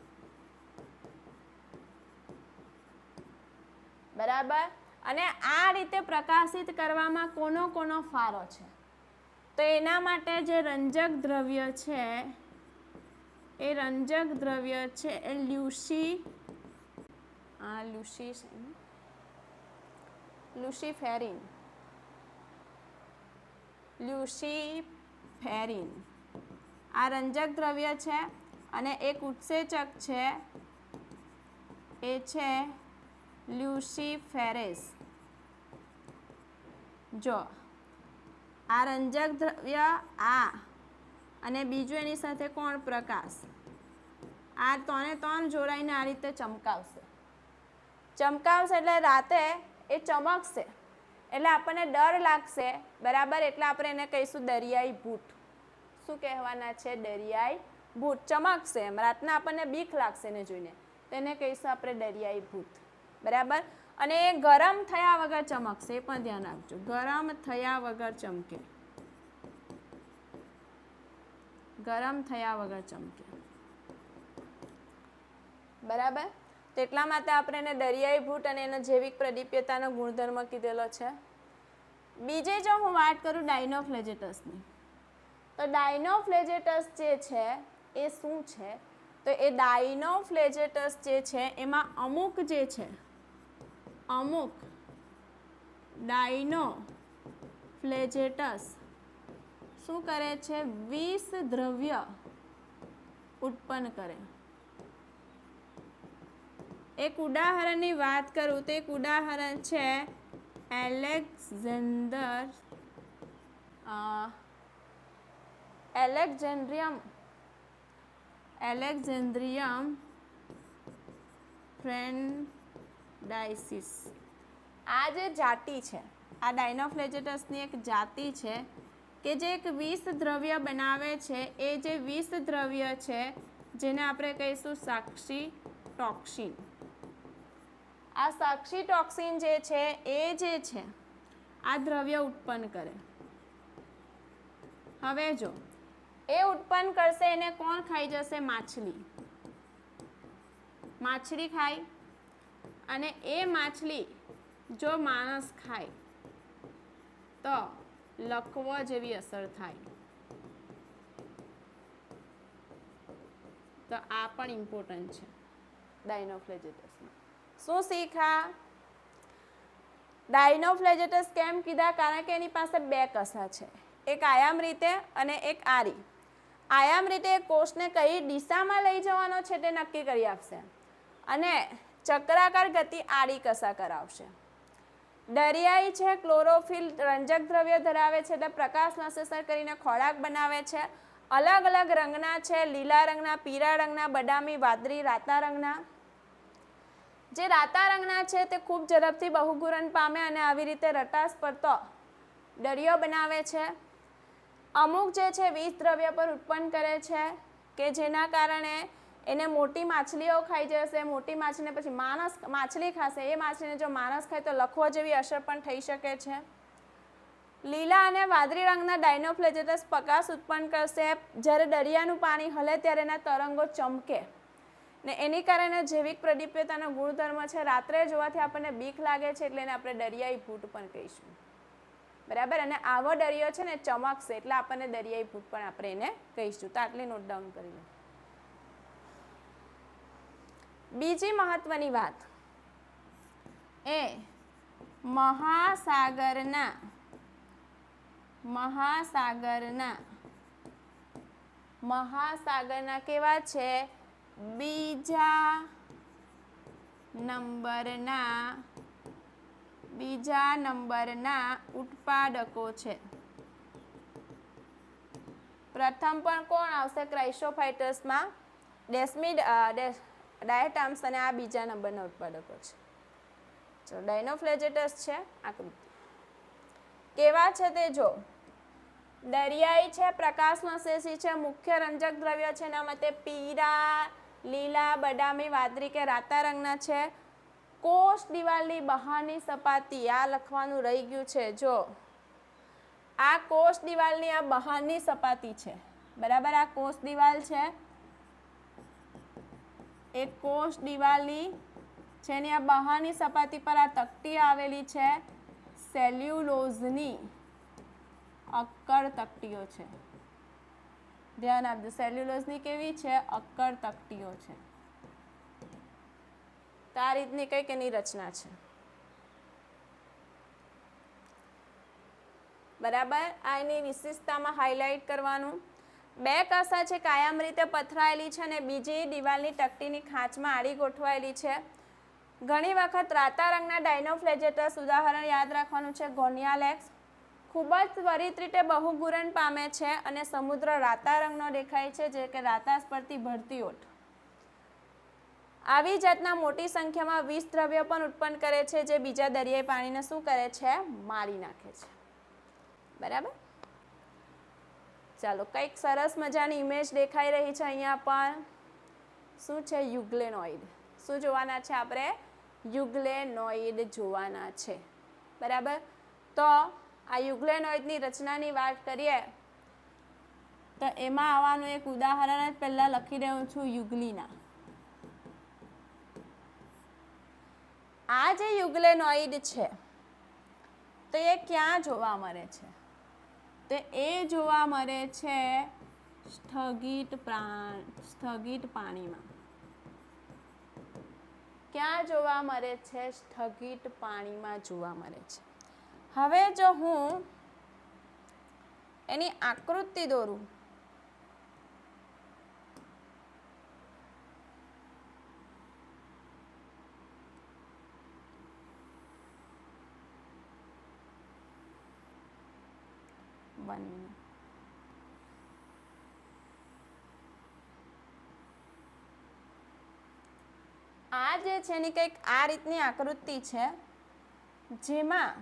બરાબર. અને આ રીતે પ્રકાશિત કરવામાં કોનો ફાળો છે? તો એના માટે જે રંજક દ્રવ્ય છે એ રંજક દ્રવ્ય છે એ લ્યુસીફેરિન. આ રંજક દ્રવ્ય છે અને એક ઉત્સેચક છે એ છે લ્યુસીફેરેસ. જો આ રંજક દ્રવ્ય આ અને બીજું એની સાથે કોણ? પ્રકાશ. આ ત્રણ જોડાઈને આ રીતે ચમકાવશે એટલે રાતે એ ચમકશે એટલે આપણને ડર લાગશે. બરાબર. એટલે આપણે એને કહીશું દરિયાઈ ભૂત. શું કહેવાના છે? દરિયાઈ ભૂત. ચમકશે એમ, રાતના આપણને બીક લાગશે એને જોઈને, તેને કહીશું આપણે દરિયાઈ ભૂત. બરાબર. અને એ ગરમ થયા વગર ચમકશે, એ પણ ધ્યાન રાખજો. ગરમ થયા વગર ચમકે. ગરમ થયા વગર ચમકે. બરાબર. તેટલા માટે આપણે એને દરિયાઈ ભૂત અને એનો જૈવિક પ્રદીપ્યતાનો ગુણધર્મ કીધેલો છે. બીજે જો હું વાત કરું ડાયનોફ્લેજેટસની, તો ડાયનોફ્લેજેટસ જે છે એ શું છે? તો એ ડાયનોફ્લેજેટસ જે છે એમાં અમુક ડાયનોફ્લેજેટસ શું કરે છે? વિષ દ્રવ્ય ઉત્પન્ન કરે. એક ઉદાહરણની વાત કરું તો એક ઉદાહરણ છે એલેક્ઝેન્ડ્રિયમ ફ્રેન્ડાઇસિસ. આ જે જાતિ છે આ ડાયનોફ્લેજેટસની એક જાતિ છે કે જે એક વિષ દ્રવ્ય બનાવે છે. એ જે વિષ દ્રવ્ય છે જેને આપણે કહીશું સાક્ષી ટોક્સિન. આ સાક્ષી ટોક્સિન જે છે એ જે છે આ દ્રવ્ય ઉત્પન્ન કરે. હવે જો એ ઉત્પન્ન કરશે એને કોણ ખાઈ જશે? માછલી. માછલી ખાય અને એ માછલી જો માણસ ખાય તો લકવો જેવી અસર થાય. તો આ પણ ઇમ્પોર્ટન્ટ છે ડાયનોફ્લેજેટસમાં. શું શીખા? ડાયનોફ્લેજેટસ કેમ કીધા? કારણ કે એની પાસે બે કસા છે, એક આયામ રીતે અને એક આરી. આયામ રીતે કોષને કઈ દિશામાં લઈ જવાનો છે તે નક્કી કરી આપશે અને ચક્રાકાર ગતિ આડી કસા કરાવશે. દરિયાઈ છે ક્લોરોફિલ રંજક દ્રવ્ય ધરાવે છે એટલે પ્રકાશ સંશ્લેષણ કરીને ખોરાક બનાવે છે. અલગ અલગ રંગના છે, લીલા રંગના, પીળા રંગના, બદામી, વાદળી, રાતા રંગના. જે રાતા રંગના છે તે ખૂબ ઝડપથી બહુગુણન પામે અને આવી રીતે રટાશ પડતો દરિયો બનાવે છે. અમુક જે છે વિષ દ્રવ્ય પર ઉત્પન્ન કરે છે કે જેના કારણે એને મોટી માછલીઓ ખાઈ જશે. મોટી માછલીને પછી માછલી ખાશે. એ માછલીને જો માણસ ખાય તો લખવો જેવી અસર પણ થઈ શકે છે. લીલા અને વાદળી રંગના ડાયનોફ્લેજેટસ પ્રકાશ ઉત્પન્ન કરશે. જ્યારે દરિયાનું પાણી હલે ત્યારે એના તરંગો ચમકે ને એની કારણે જૈવિક પ્રદીપ્યતાનો ગુણધર્મ છે. રાત્રે જોવાથી આપણને બીક લાગે છે એટલે એને આપણે દરિયાઈ ભૂત પણ કહીશું. બરાબર. અને આવો દરિયો છે ને ચમકશે એટલે આપણને દરિયાઈ ભૂત પણ આપણે એને કહીશું. તો આટલી નોટ ડાઉન કરી લો. બીજી મહત્વની વાત એ મહાસાગરના કેવા છે? બીજા નંબરના ઉત્પાદકો છે. પ્રથમ પણ કોણ આવશે? ક્રાઇસોફાઇટસમાં ડાયટામ્સ અને આ બીજા નંબરના ઉત્પાદકો છે. ચલો ડાયનોફ્લેજેટસ છે આકૃતિ કેવા છે તે જો. દરિયાઈ છે, પ્રકાશ સંશ્લેષી છે, મુખ્ય રંજક દ્રવ્ય છે એના મતે પીળા, લીલા, બદામી, વાદળી કે રાતા રંગના છે. કોષ દિવાલની બહારની સપાટી, આ લખવાનું રહી ગયું છે. જો આ કોષ દિવાલની આ બહારની સપાટી છે. બરાબર. આ કોષ દિવાલ છે, એક કોષ દિવાલની છે એની આ બહારની સપાટી પર આ તકતી આવેલી છે. સેલ્યુલોઝની અક્કડ તકતીઓ છે. ધ્યાન આપજો. સેલ્યુલોઝની કેવી છે? અક્કડ તકતીઓ છે. તો આ રીતની કંઈક એની રચના છે. બરાબર. આ એની વિશેષતામાં હાઇલાઇટ કરવાનું. બે કસા છે કાયમ રીતે પથરાયેલી છે અને બીજી દિવાલની તકતીની ખાંચમાં આડી ગોઠવાયેલી છે. ઘણી વખત રાતા રંગના ડાયનોફ્લેજેટસ ઉદાહરણ યાદ રાખવાનું છે ગોનિયાલેક્સ. ખૂબ જ ત્વરિત રીતે બહુગુણન પામે છે અને સમુદ્ર રાતા રંગનો દેખાય છે જે કે રાતાશ પરથી ભરતી ઓઠ. આવી જાતના મોટી સંખ્યામાં વિષ દ્રવ્ય પણ ઉત્પન્ન કરે છે જે બીજા દરિયાઈ પાણીને શું કરે છે? મારી નાખે છે. બરાબર. ચાલો કંઈક સરસ મજાની ઇમેજ દેખાઈ રહી છે અહીંયા પણ. શું છે? યુગ્લેનોઇડ. શું જોવાના છે આપણે? યુગ્લેનોઇડ જોવાના છે. બરાબર. તો આ યુગ્લેનોઇડની રચનાની વાત કરીએ તો એમાં આવવાનું એક ઉદાહરણ જ પહેલાં લખી રહ્યું છું યુગ્લિના. આ જે યુગ્લેનોઇડ છે તો એ ક્યાં જોવા મળે છે? તો એ જોવા મળે છે સ્થગિત પાણીમાં. ક્યાં જોવા મળે છે? સ્થગિત પાણીમાં જોવા મળે છે. હવે જો હું એની આકૃતિ દોરું આ જે છે એની કંઈક આ રીતની આકૃતિ છે જેમાં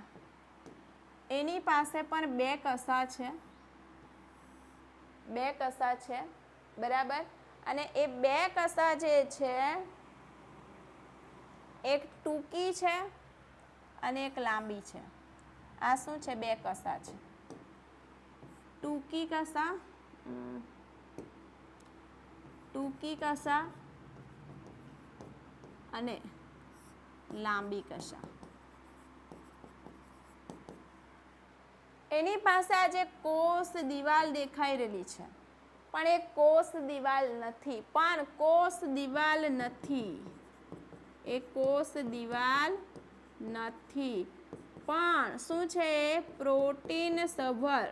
એની પાસે પણ બે કસા છે, બે કસા છે, બરાબર. અને એ બે કસા જે છે એક ટૂંકી છે અને એક લાંબી છે. આ શું છે? બે કસા છે. ટૂંકી કસા, ટૂંકી કસા અને લાંબી કસા. એની પાસે આજે કોષ દિવાલ દેખાઈ રહેલી છે, પણ એ કોષ દિવાલ નથી, પણ કોષ દિવાલ નથી, એ કોષ દિવાલ નથી, પણ શું છે? પ્રોટીન સભર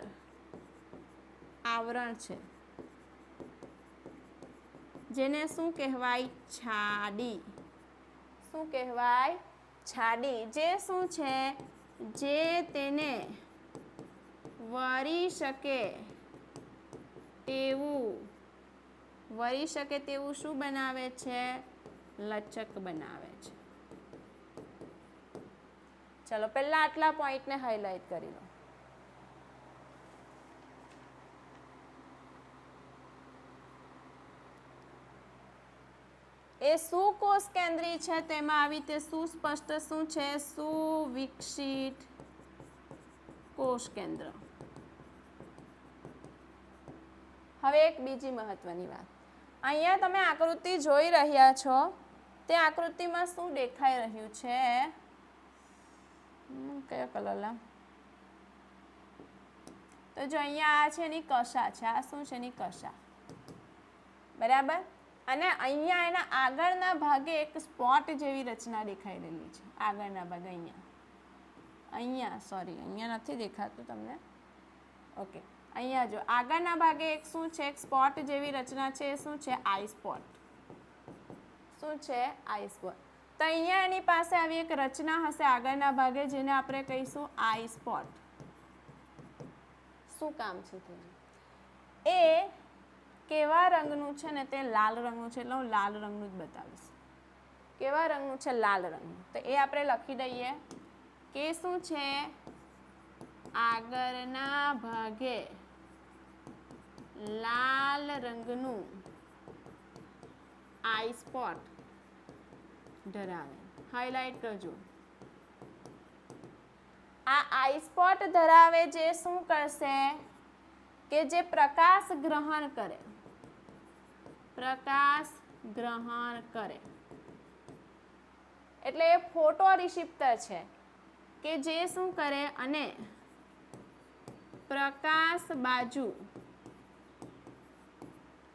આવરણ છે, જેને શું કહેવાય? છાડી. શું કહેવાય? છાડી. જે શું છે? જે તેને વળી શકે તેવું શું બનાવે છે? લચક બનાવે છે. ચલો પહેલા આટલા પોઈન્ટને હાઇલાઇટ કરી લો. એ સુકોષ કેન્દ્રી છે, તેમાં આવી રીતે સુસ્પષ્ટ શું છે? સુવિકસિત કોષ કેન્દ્ર. હવે એક બીજી મહત્વની વાત, અહીંયા તમે આકૃતિ જોઈ રહ્યા છો, તે આકૃતિમાં શું દેખાઈ રહ્યું છે? કયો કલર લા? તો જો અહીંયા આ છે એની કસા છે, આ શું છે? એની કસા, બરાબર. અને અહીંયા એના આગળના ભાગે એક સ્પોટ જેવી રચના દેખાઈ રહેલી છે. આગળના ભાગે અહીંયા સોરી, અહીંયા નથી દેખાતું તમને. ઓકે, અહીંયા જો આગળના ભાગે એક શું છે? એક સ્પોટ જેવી રચના છે. એ શું છે? આઈ સ્પોટ. શું છે? આઈ સ્પોટ. તો અહીંયા એની પાસે આવી એક રચના હશે આગળના ભાગે, જેને આપણે કહીશું આઈ સ્પોટ. શું કામ છે તેનું? એ કેવા રંગનું છે ને? તે લાલ રંગનું છે, એટલે હું લાલ રંગનું જ બતાવીશ. કેવા રંગનું છે? લાલ રંગનું. તો એ આપણે લખી દઈએ કે શું છે? આગળના ભાગે લાલ રંગનું આઈ સ્પોટ ધરાવે. હાઇલાઇટ કરજો. આ આઈ સ્પોટ ધરાવે જે શું કરશે? કે જે પ્રકાશ ગ્રહણ કરે, પ્રકાશ ગ્રહણ કરે, એટલે એ ફોટો રિસેપ્ટર છે કે જે શું કરે? અને પ્રકાશ બાજુ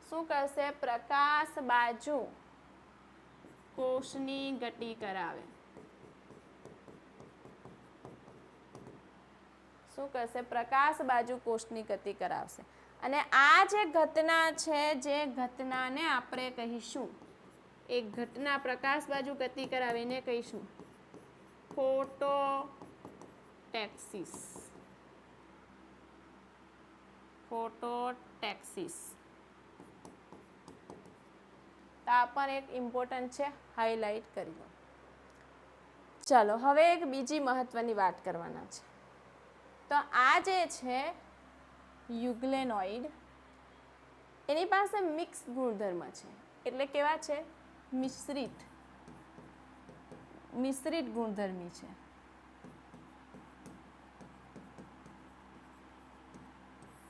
શું કરશે? પ્રકાશ બાજુ કોષની ગતિ કરાવે. શું કરશે? પ્રકાશ બાજુ કોષની ગતિ કરાવશે. અને આ જે ઘટના છે, જે ઘટનાને આપણે કહીશું, એક ઘટના પ્રકાશ બાજુ ગતિ કરાવે, એને કહીશું ફોટોટેક્સિસ. ફોટોટેક્સિસ. તો આ પણ એક ઇમ્પોર્ટન્ટ છે, હાઇલાઇટ કરી લો. ચાલો હવે એક બીજી મહત્વની વાત કરવાના છે. તો આ જે છે યુગ્લેનોઇડ, એની પાસે મિક્સ ગુણધર્મ છે, એટલે કેવા છે? મિશ્રિત ગુણધર્મી છે.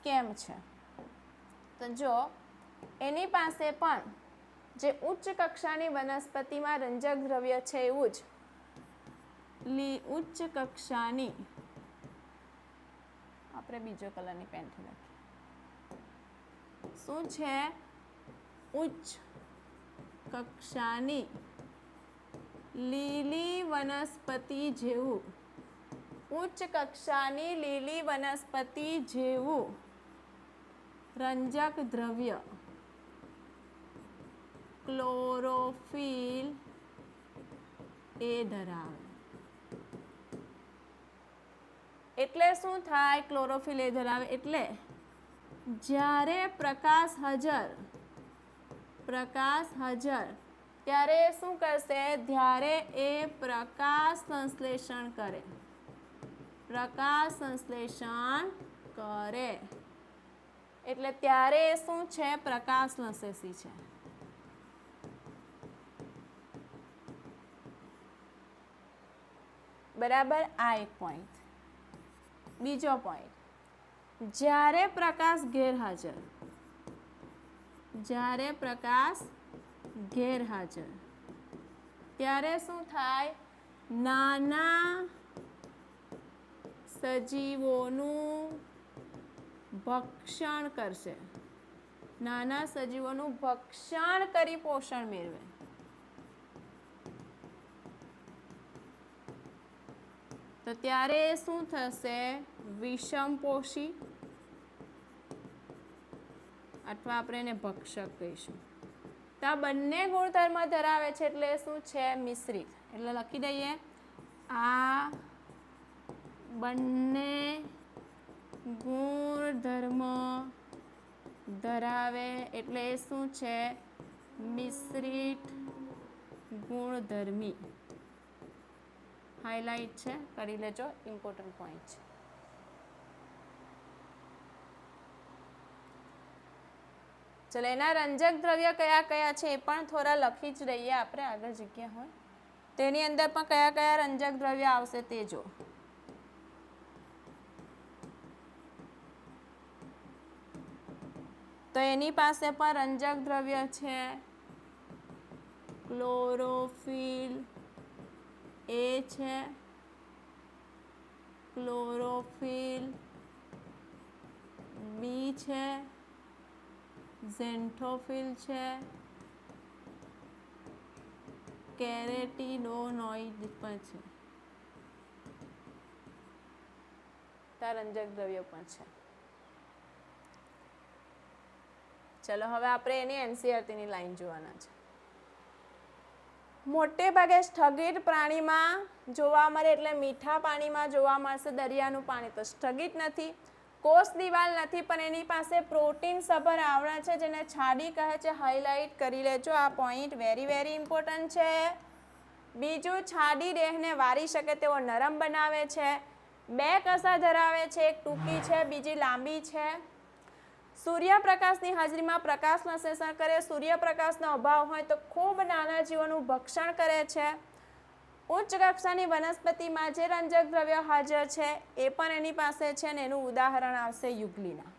કેમ છે? તો જો એની પાસે પણ જે ઉચ્ચ કક્ષાની વનસ્પતિમાં રંજક દ્રવ્ય છે, એવું જ ઉચ્ચ કક્ષાની, આપણે બીજો કલરની પેનથી લખીએ. શું છે? ઉચ્ચ કક્ષાની લીલી વનસ્પતિ જેવું, ઉચ્ચ કક્ષાની લીલી વનસ્પતિ જેવું રંજક દ્રવ્ય ક્લોરોફિલ એ ધરાવે. એટલે શું થાય? ક્લોરોફિલ એ ધરાવે એટલે જ્યારે પ્રકાશ હાજર, ત્યારે શું કરશે? જ્યારે એ પ્રકાશ સંશ્લેષણ કરે, પ્રકાશ સંશ્લેષણ કરે એટલે ત્યારે એ શું છે? પ્રકાશ સંશ્લેષી છે. બરાબર, આ એક પોઈન્ટ. બીજો પોઈન્ટ, જ્યારે પ્રકાશ ગેરહાજર, જ્યારે પ્રકાશ ગેરહાજર ત્યારે શું થાય? નાના સજીવોનું ભક્ષણ કરશે. નાના સજીવોનું ભક્ષણ કરી પોષણ મેળવે. તો ત્યારે શું થશે? વિષમપોષી અથવા આપણે એને ભક્ષક કહીશું. તો આ બંને ગુણધર્મ ધરાવે છે એટલે શું છે? મિશ્રિત. એટલે લખી દઈએ આ બંને ગુણધર્મ ધરાવે એટલે શું છે? મિશ્રિત ગુણધર્મી. હાઇલાઇટ છે, કરી લેજો, ઇમ્પોર્ટન્ટ પોઈન્ટ છે. ચલો, એના રંજક દ્રવ્ય કયા કયા છે એ પણ થોડા લખી જ રહીએ આપણે, આગળ જગ્યા હોય તેની અંદર પણ કયા કયા રંજક દ્રવ્ય આવશે તે જો. તો એની પાસે પણ રંજક દ્રવ્ય છે ક્લોરોફિલ એ છે, ક્લોરોફિલ બી છે, ઝેન્થોફિલ છે, કેરેટિનોઇડ પણ છે. રંજક દ્રવ્યો પણ છે. ચલો, હવે આપણે એની એનસીઈઆરટીની લાઈન જોવાના છે. મોટે ભાગે સ્થગિત પ્રાણીમાં જોવા મળે એટલે મીઠા પાણીમાં જોવા મળશે. દરિયાનું પાણી તો સ્થગિત નથી, કોષ દિવાલ નથી, પણ એની પાસે પ્રોટીન સભર આવરણ છે જેને છાડી કહે છે. હાઇલાઇટ કરી લેજો, આ પોઈન્ટ વેરી વેરી ઇમ્પોર્ટન્ટ છે. બીજું, છાડી દેહને વારી શકે તેવો નરમ બનાવે છે. બે કસા ધરાવે છે, એક ટૂંકી છે, બીજી લાંબી છે. સૂર્યપ્રકાશની હાજરીમાં પ્રકાશ સંશ્લેષણ કરે. સૂર્યપ્રકાશનો અભાવ હોય તો ખૂબ નાના જીવોનું ભક્ષણ કરે છે. ઉચ્ચ કક્ષાની વનસ્પતિમાં જે રંજક દ્રવ્ય હાજર છે એ પણ એની પાસે છે ને એનું ઉદાહરણ આવશે યુગ્લિના.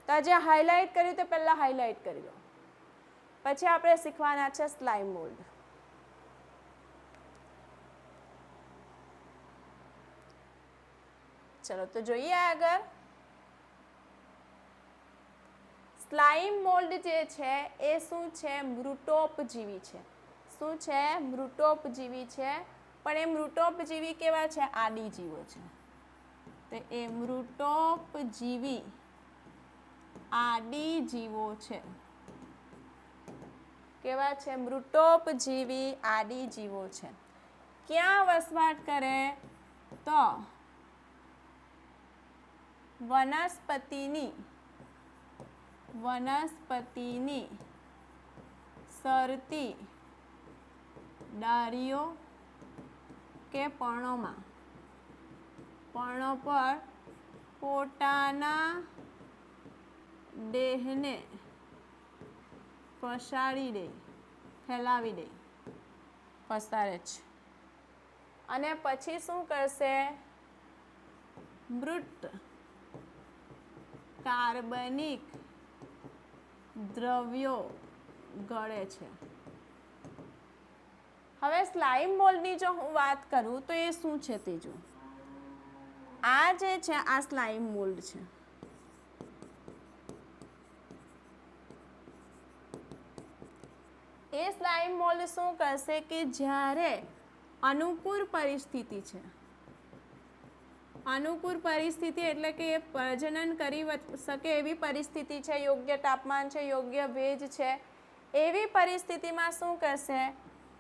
તો જે હાઇલાઇટ કર્યું તે પહેલાં હાઇલાઇટ કરી લો, પછી આપણે શીખવાના છે સ્લાઇમ મોલ્ડ. ચલો તો જોઈએ આગળ. સ્લાઇમ મોલ્ડ જે છે એ શું છે? મૃતોપજીવી છે. શું છે? મૃતોપજીવી છે. પણ એ મૃતોપજીવી કેવા છે? આડી જીવો છે. તો એ મૃતોપજીવી આડી જીવો છે. કેવા છે? મૃતોપજીવી આડી જીવો છે. ક્યાં વસવાટ કરે? તો વનસ્પતિની સરતી ડાળીઓ કે પર્ણોમાં, પર્ણો પર પોતાના દેહને ફસાડી દે, ફેલાવી દે, ફસારે છે. અને પછી શું કરશે? મૃત કાર્બનિક દ્રવ્યો ગળે છે. હવે સ્લાઇમ મોલ્ડની જો હું વાત કરું તો એ શું છે તે જો. આ જે છે આ સ્લાઇમ મોલ્ડ છે. એ સ્લાઇમ મોલ્ડ શું કરશે કે જ્યારે અનુકૂળ પરિસ્થિતિ છે, અનુકૂળ પરિસ્થિતિ એટલે કે એ પ્રજનન કરી શકે એવી પરિસ્થિતિ છે, યોગ્ય તાપમાન છે, યોગ્ય ભેજ છે, એવી પરિસ્થિતિમાં શું કરશે?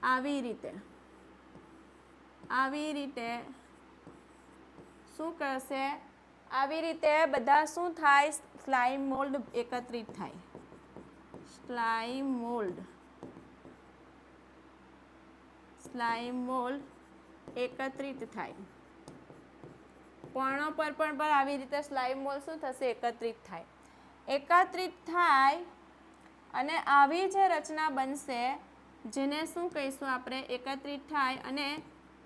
આવી રીતે શું કરશે? આવી રીતે બધા શું થાય? સ્લાઇમ મોલ્ડ એકત્રિત થાય. સ્લાઇમ મોલ્ડ એકત્રિત થાય. પર્ણો પર પણ આવી રીતે સ્લાઇમ મોલ શું થશે? એકત્રિત થાય અને આવી જે રચના બનશે જેને શું કહીશું આપણે? એકત્રિત થાય અને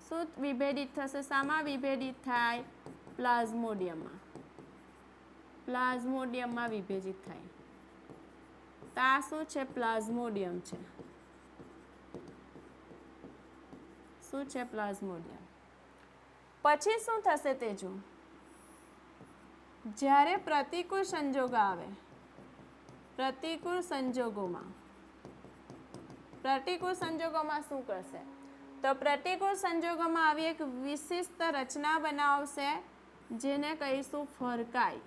શું વિભેદિત થશે? શામાં વિભેદિત થાય? પ્લાઝ્મોડિયમમાં વિભેદિત થાય. તો આ શું છે? પ્લાઝ્મોડિયમ છે. શું છે? પ્લાઝ્મોડિયમ. પછી શું થશે તે જો? જ્યારે પ્રતિકૂળ સંજોગો આવે, પ્રતિકૂળ સંજોગોમાં શું કરશે? તો પ્રતિકૂળ સંજોગોમાં આવી એક વિશિષ્ટ રચના બનાવશે જેને કહીશું ફરકાઈ.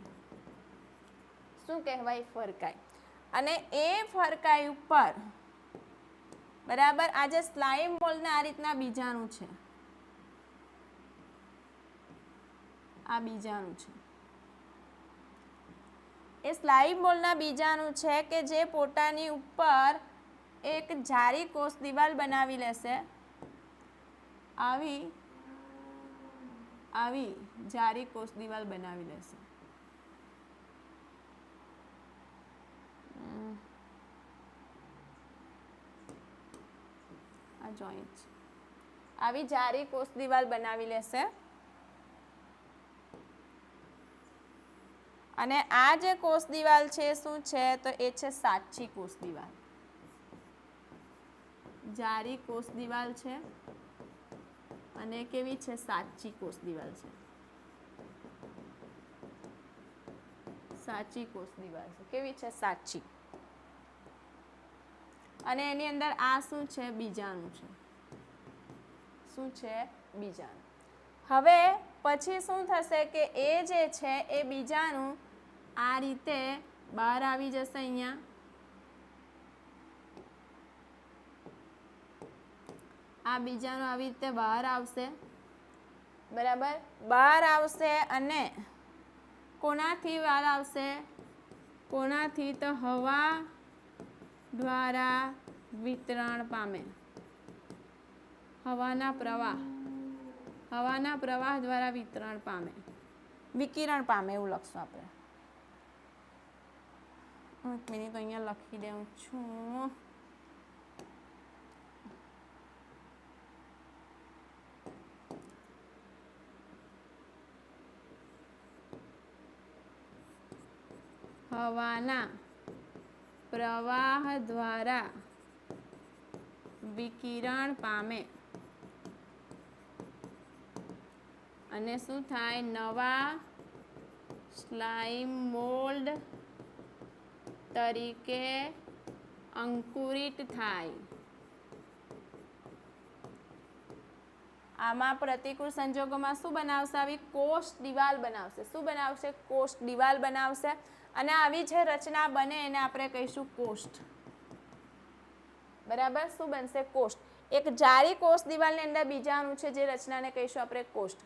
શું કહેવાય? ફરકાઈ. અને એ ફરકાઈ ઉપર બરાબર આ જે સ્લાઇમ મોલના આ રીતના બીજાણુ છે, આ બીજાણુ છે, એ સ્લાઇમ મોલના બીજાણુ છે કે જે પોતાની ઉપર એક જારી કોષ દિવાલ બનાવી લેશે. આવી જારી કોષ દિવાલ બનાવી લેશે. આ જોઈન્ટ આવી જારી કોષ દિવાલ બનાવી લેશે. અને આ જે કોષ દિવાલ છે શું છે? તો એ છે સાચી કોષ દિવાલ. જારી કોષ દિવાલ છે અને કેવી છે? સાચી કોષ દિવાલ છે. સાચી કોષ દિવાલ છે. કેવી છે? સાચી. અને એની અંદર આ શું છે? બીજાણુ છે. શું છે? બીજાણુ. હવે પછી શું થશે કે એ જે છે એ બીજાણુ આ રીતે બહાર આવી જશે. અહીંયા આ બીજાણુ આવી રીતે બહાર આવશે. બરાબર, બહાર આવશે અને કોનાથી બહાર આવશે? કોનાથી? તો હવા દ્વારા વિતરણ પામે. હવાના પ્રવાહ દ્વારા વિતરણ પામે, વિકિરણ પામે એવું લખશું આપણે. એક મિનિટ અહીંયા લખી દઉં છું. હવાના પ્રવાહ દ્વારા વિકિરણ પામે અને શું થાય? નવા સ્લાઇમ મોલ્ડ તરીકે અંકુરિત થાય. આમાં પ્રતિકૂળ સંજોગોમાં શું બનાવશે? આવી કોષ દિવાલ બનાવશે. શું બનાવશે? કોષ દિવાલ બનાવશે. અને આવી જે રચના બને એને આપણે કહીશું કોષ્ઠ. બરાબર, શું બનશે? કોષ્ઠ. એક જારી કોષ દિવાલની અંદર બીજાણુ છે જે રચનાને કહીશું આપણે કોષ્ઠ.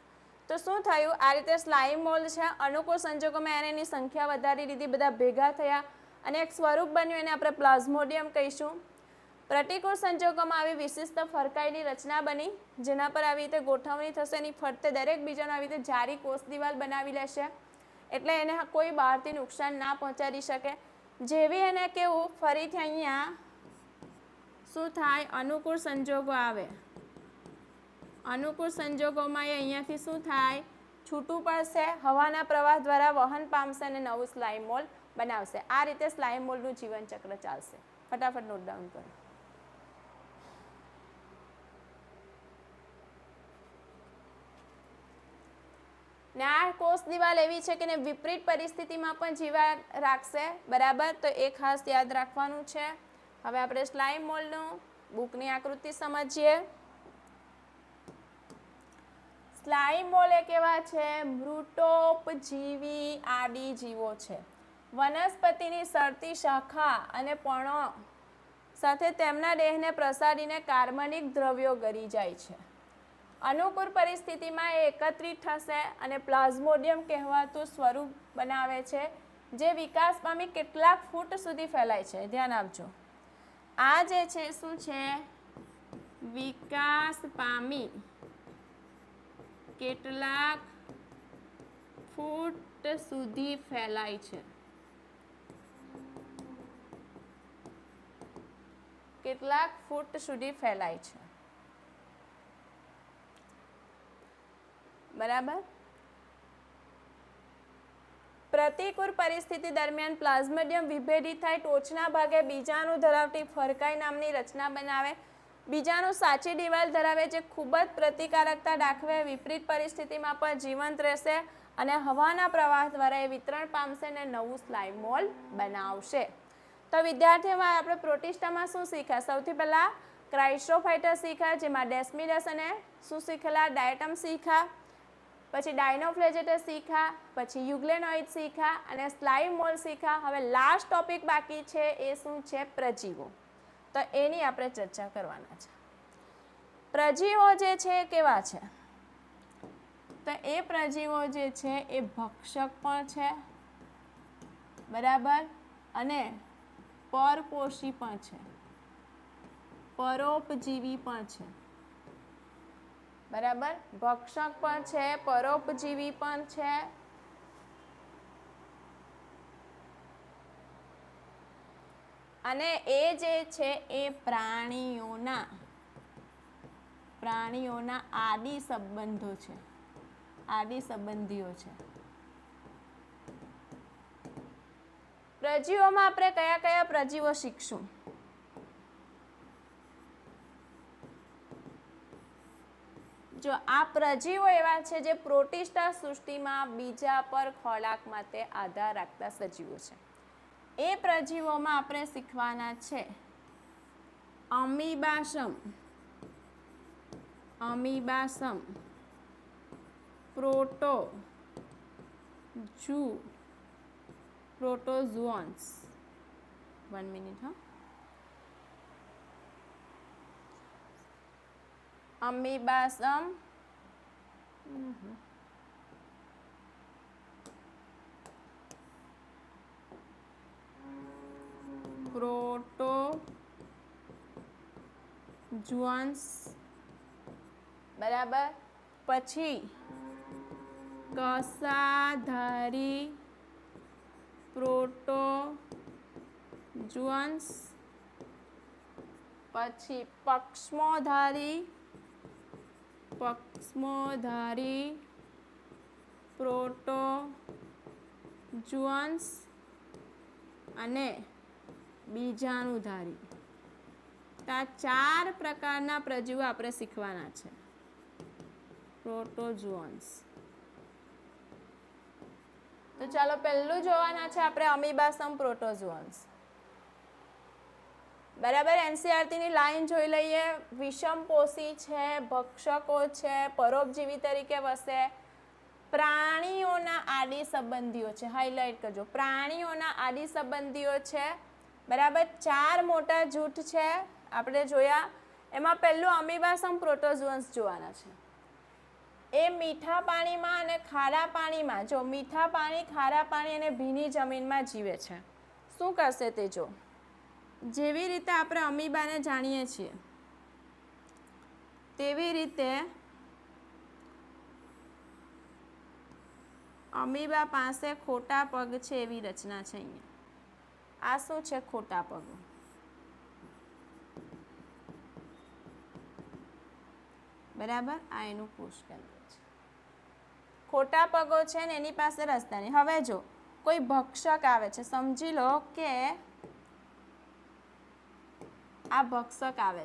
તો શું થયું? આ રીતે સ્લાઇમ મોલ્ડ છે, અનુકૂળ સંજોગોમાં એની સંખ્યા વધારી દીધી, બધા ભેગા થયા અને એક સ્વરૂપ બન્યું, એને આપણે પ્લાઝ્મોડિયમ કહીશું. પ્રતિકૂળ સંજોગોમાં આવી વિશિષ્ટ ફરકાઈની રચના બની જેના પર આવી રીતે ગોઠવણી થશે. એની ફરતે દરેક બીજાણુ આવી રીતે જારી કોષ દિવાલ બનાવી લેશે એટલે એને કોઈ બહારથી નુકસાન ના પહોંચાડી શકે. જેવી એને કેવું ફરીથી અહીંયા શું થાય? અનુકૂળ સંજોગો આવે. અનુકૂળ સંજોગોમાં એ અહીંયાથી શું થાય? છૂટું પડશે, હવાના પ્રવાહ દ્વારા વહન પામશે અને નવું સ્લાઇમ મોલ્ડ બનાવશે. આ રીતે સ્લાઇમ મોલ્ડનું જીવનચક્ર ચાલશે. ફટાફટ નોટ ડાઉન કરો. ને આ કોષ દિવાલ એવી છે કે વિપરીત પરિસ્થિતિમાં પણ જીવા રાખશે. બરાબર, તો એ ખાસ યાદ રાખવાનું છે. હવે આપણે સ્લાઇમ મોલ્ડનું બુકની આકૃતિ સમજીએ. સ્લાઇમ મોલ્ડ એ કેવા છે? મૃતોપજીવી આડી જીવો છે. વનસ્પતિની સળતી શાખા અને પર્ણો સાથે તેમના દેહને પ્રસારીને કાર્બનિક દ્રવ્યો ગળી જાય છે. અનુકૂળ પરિસ્થિતિમાં એ એકત્રિત થશે અને પ્લાઝ્મોડિયમ કહેવાતું સ્વરૂપ બનાવે છે જે વિકાસ પામી કેટલાક ફૂટ સુધી ફેલાય છે. ધ્યાન આપજો. આ જે છે શું છે? વિકાસ પામી કેટલાક ફૂટ સુધી ફેલાય છે. કેટલાક ફૂટ સુધી ફેલાય છે. બરાબર. પ્રતિકૂળ પરિસ્થિતિ દરમિયાન પ્લાઝ્મોડિયમ વિભેદિત થાય ટોચના ભાગે બીજાણુ ધરાવતી ફરકાઈ નામની રચના બનાવે. બીજાણુ સાચી દિવાલ ધરાવે જે ખૂબ જ પ્રતિકારકતા દાખવે. વિપરીત પરિસ્થિતિમાં પણ જીવંત રહેશે અને હવાના પ્રવાહ દ્વારા એ વિતરણ પામશે અને નવું સ્લાઇમ મોલ્ડ બનાવશે. તો વિદ્યાર્થીઓમાં આપણે પ્રોટિસ્ટામાં શું શીખ્યા? સૌથી પહેલાં ક્રાઇસ્ટોફાઇટર શીખ્યા, જેમાં ડેસ્મિડસ અને શું શીખેલા? ડાયટમ શીખ્યા. પછી ડાયનોફ્લેજેટસ શીખ્યા, પછી યુગ્લેનોઇડ શીખ્યા અને સ્લાઇમ મોલ્ડ શીખ્યા. હવે લાસ્ટ ટોપિક બાકી છે એ શું છે? પ્રજીવો. તો એની આપણે ચર્ચા કરવાના છે. પ્રજીવો જે છે એ કેવા છે? તો એ પ્રજીવો જે છે એ ભક્ષક પણ છે, બરાબર, અને પરપોષી પણ છે, પરોપજીવી પણ છે. બરાબર. ભક્ષક પણ છે, પરોપજીવી પણ છે, અને એ જે છે એ પ્રાણીઓના આદિ સંબંધો છે, આદિ સંબંધીઓ છે. પ્રજીવોમાં આપણે કયા કયા પ્રજીવો શીખશું? જો આ પ્રજીવો એવા છે જે પ્રોટિસ્ટા સૃષ્ટિમાં બીજા પર ખોરાક માટે આધાર રાખતા સજીવો છે. એ પ્રજીવોમાં આપણે શીખવાના છે અમીબાસમ, પ્રોટોઝુઓન્સ. 1 મિનિટ હા. અમીબાસમ, પ્રોટોઝુઓન્સ, બરાબર. પછી કસાધારી પ્રોટોઝુઓન્સ, પછી પક્ષમોધારી પ્રોટોઝુઓન્સ અને બીજાણુધારી. આ 4 પ્રકારના પ્રજીવો આપણે શીખવાના છે. પ્રોટોઝુઓન્સ. તો ચાલો પહેલું જોવાના છે આપણે અમીબાસમ પ્રોટોઝુઓન્સ. બરાબર. એનસીઈઆરટીની લાઈન જોઈ લઈએ. વિષમપોષી છે, ભક્ષકો છે, પરોપજીવી તરીકે વસે, પ્રાણીઓના આદિ સંબંધીઓ છે. હાઇલાઇટ કરજો. પ્રાણીઓના આદિ સંબંધીઓ છે, બરાબર. 4 મોટા જૂથ છે આપણે જોયા. એમાં પહેલું અમીબાસમ પ્રોટોઝુઓન્સ જોવાના છે. એ મીઠા પાણીમાં અને ખારા પાણીમાં, જો મીઠા પાણી, ખારા પાણી અને ભીની જમીનમાં જીવે છે. શું કરશે તે જો? જેવી રીતે આપણે અમીબાને જાણીએ છીએ તેવી રીતે અમીબા પાસે ખોટા પગ છે એવી રચના છે. અહીંયા આ શું છે? ખોટા પગ. બરાબર. આ એનું કોષકેન્દ્ર છે. ખોટા પગો છે ને એની પાસે રસ્તા નહીં. હવે જો કોઈ ભક્ષક આવે છે, સમજી લો કે આ ભક્ષક આવે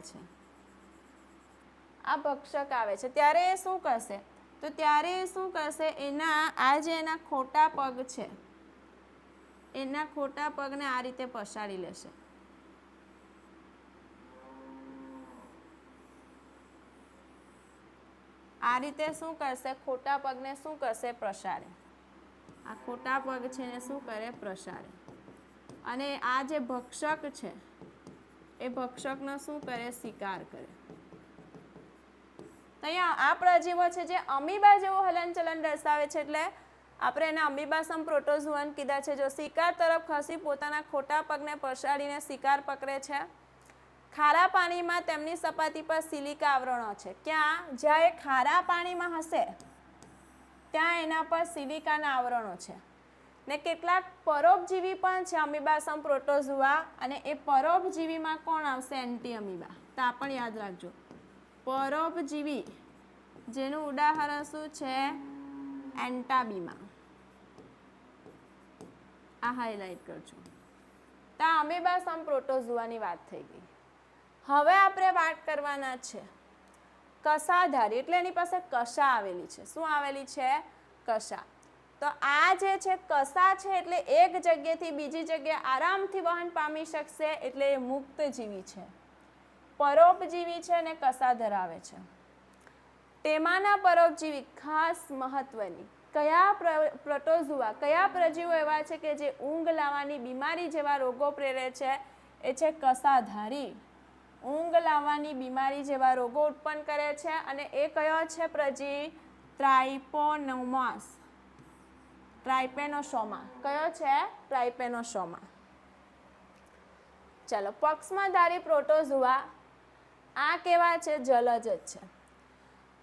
છે, ત્યારે એ શું કરશે? તો ત્યારે એ શું કરશે? આ જે એના ખોટા પગ છે, એના ખોટા પગને આ રીતે પછાડી લેશે. આ રીતે શું કરશે? ખોટા પગને શું કરશે? પ્રસારે. આ ખોટા પગ છે એને શું કરે? પ્રસારે. અને આ જે ભક્ષક છે એ ભક્ષકનો શું કરે? શિકાર કરે. તો અહીંયા આ પ્રજીવો છે જે અમીબા જેવું હલનચલન દર્શાવે છે, એટલે આપણે એને અમીબાસમ પ્રોટોઝુઓન કીધા છે. જો શિકાર તરફ ખસી પોતાના ખોટા પગને પછાડીને શિકાર પકડે છે. ખારા પાણીમાં તેમની સપાટી પર સિલિકા આવરણો છે. ક્યાં? જ્યાં એ ખારા પાણીમાં હશે ત્યાં એના પર સિલિકાના આવરણો છે ને કેટલાક પરોપજીવી પણ છે અમીબાસમ પ્રોટોઝોઆ અને એ પરોપજીવીમાં કોણ આવશે એન્ટી અમીબા તો આ પણ યાદ રાખજો પરોપજીવી જેનું ઉદાહરણ શું છે એન્ટાબીમા આ હાઇલાઇટ કરજો તો આ અમીબાસમ પ્રોટોઝોઆની વાત થઈ ગઈ હવે આપણે વાત કરવાના છે કશાધારી એટલે એની પાસે કશા આવેલી છે શું આવેલી છે કશા તો આ જે છે કશા છે એટલે એક જગ્યાએથી બીજી જગ્યાએ આરામથી વહન પામી શકશે એટલે એ મુક્ત જીવી છે પરોપજીવી છે અને કશા ધરાવે છે તેમાંના પરોપજીવી ખાસ મહત્વની કયા પ્રોટોઝોઆ કયા પ્રજીવો એવા છે કે જે ઊંઘ લાવવાની બીમારી જેવા રોગો પ્રેરે છે એ છે કશાધારી ઊંઘ લાવવાની બીમારી જેવા રોગો ઉત્પન્ન કરે છે અને એ કયો છે પ્રજીવ ટ્રાઇપેનોસોમા કયો છે ટ્રાઇપેનોસોમા ચાલો પક્ષમધારી પ્રોટોઝોઆ આ કેવા છે જલજ છે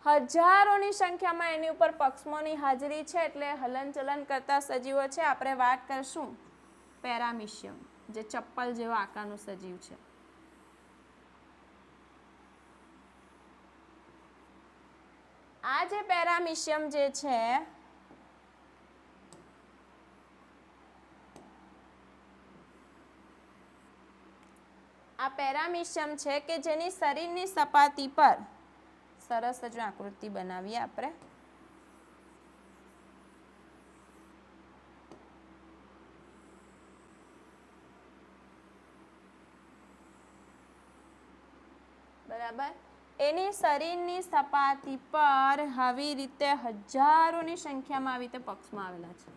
હજારોની સંખ્યામાં એની ઉપર પક્ષમોની હાજરી છે એટલે હલનચલન કરતા સજીવો છે આપણે વાત કરશું પેરામિશિયમ જે ચપ્પલ જેવો આકારનું સજીવ છે આ જે પેરામિશિયમ જે છે આ પેરામિશિયમ છે કે જેની શરીરની સપાટી પર સરસ જ આકૃતિ બનાવીએ આપણે બરાબર એની શરીરની સપાટી પર આવી રીતે હજારોની સંખ્યામાં આવી રીતે પક્ષમાં આવેલા છે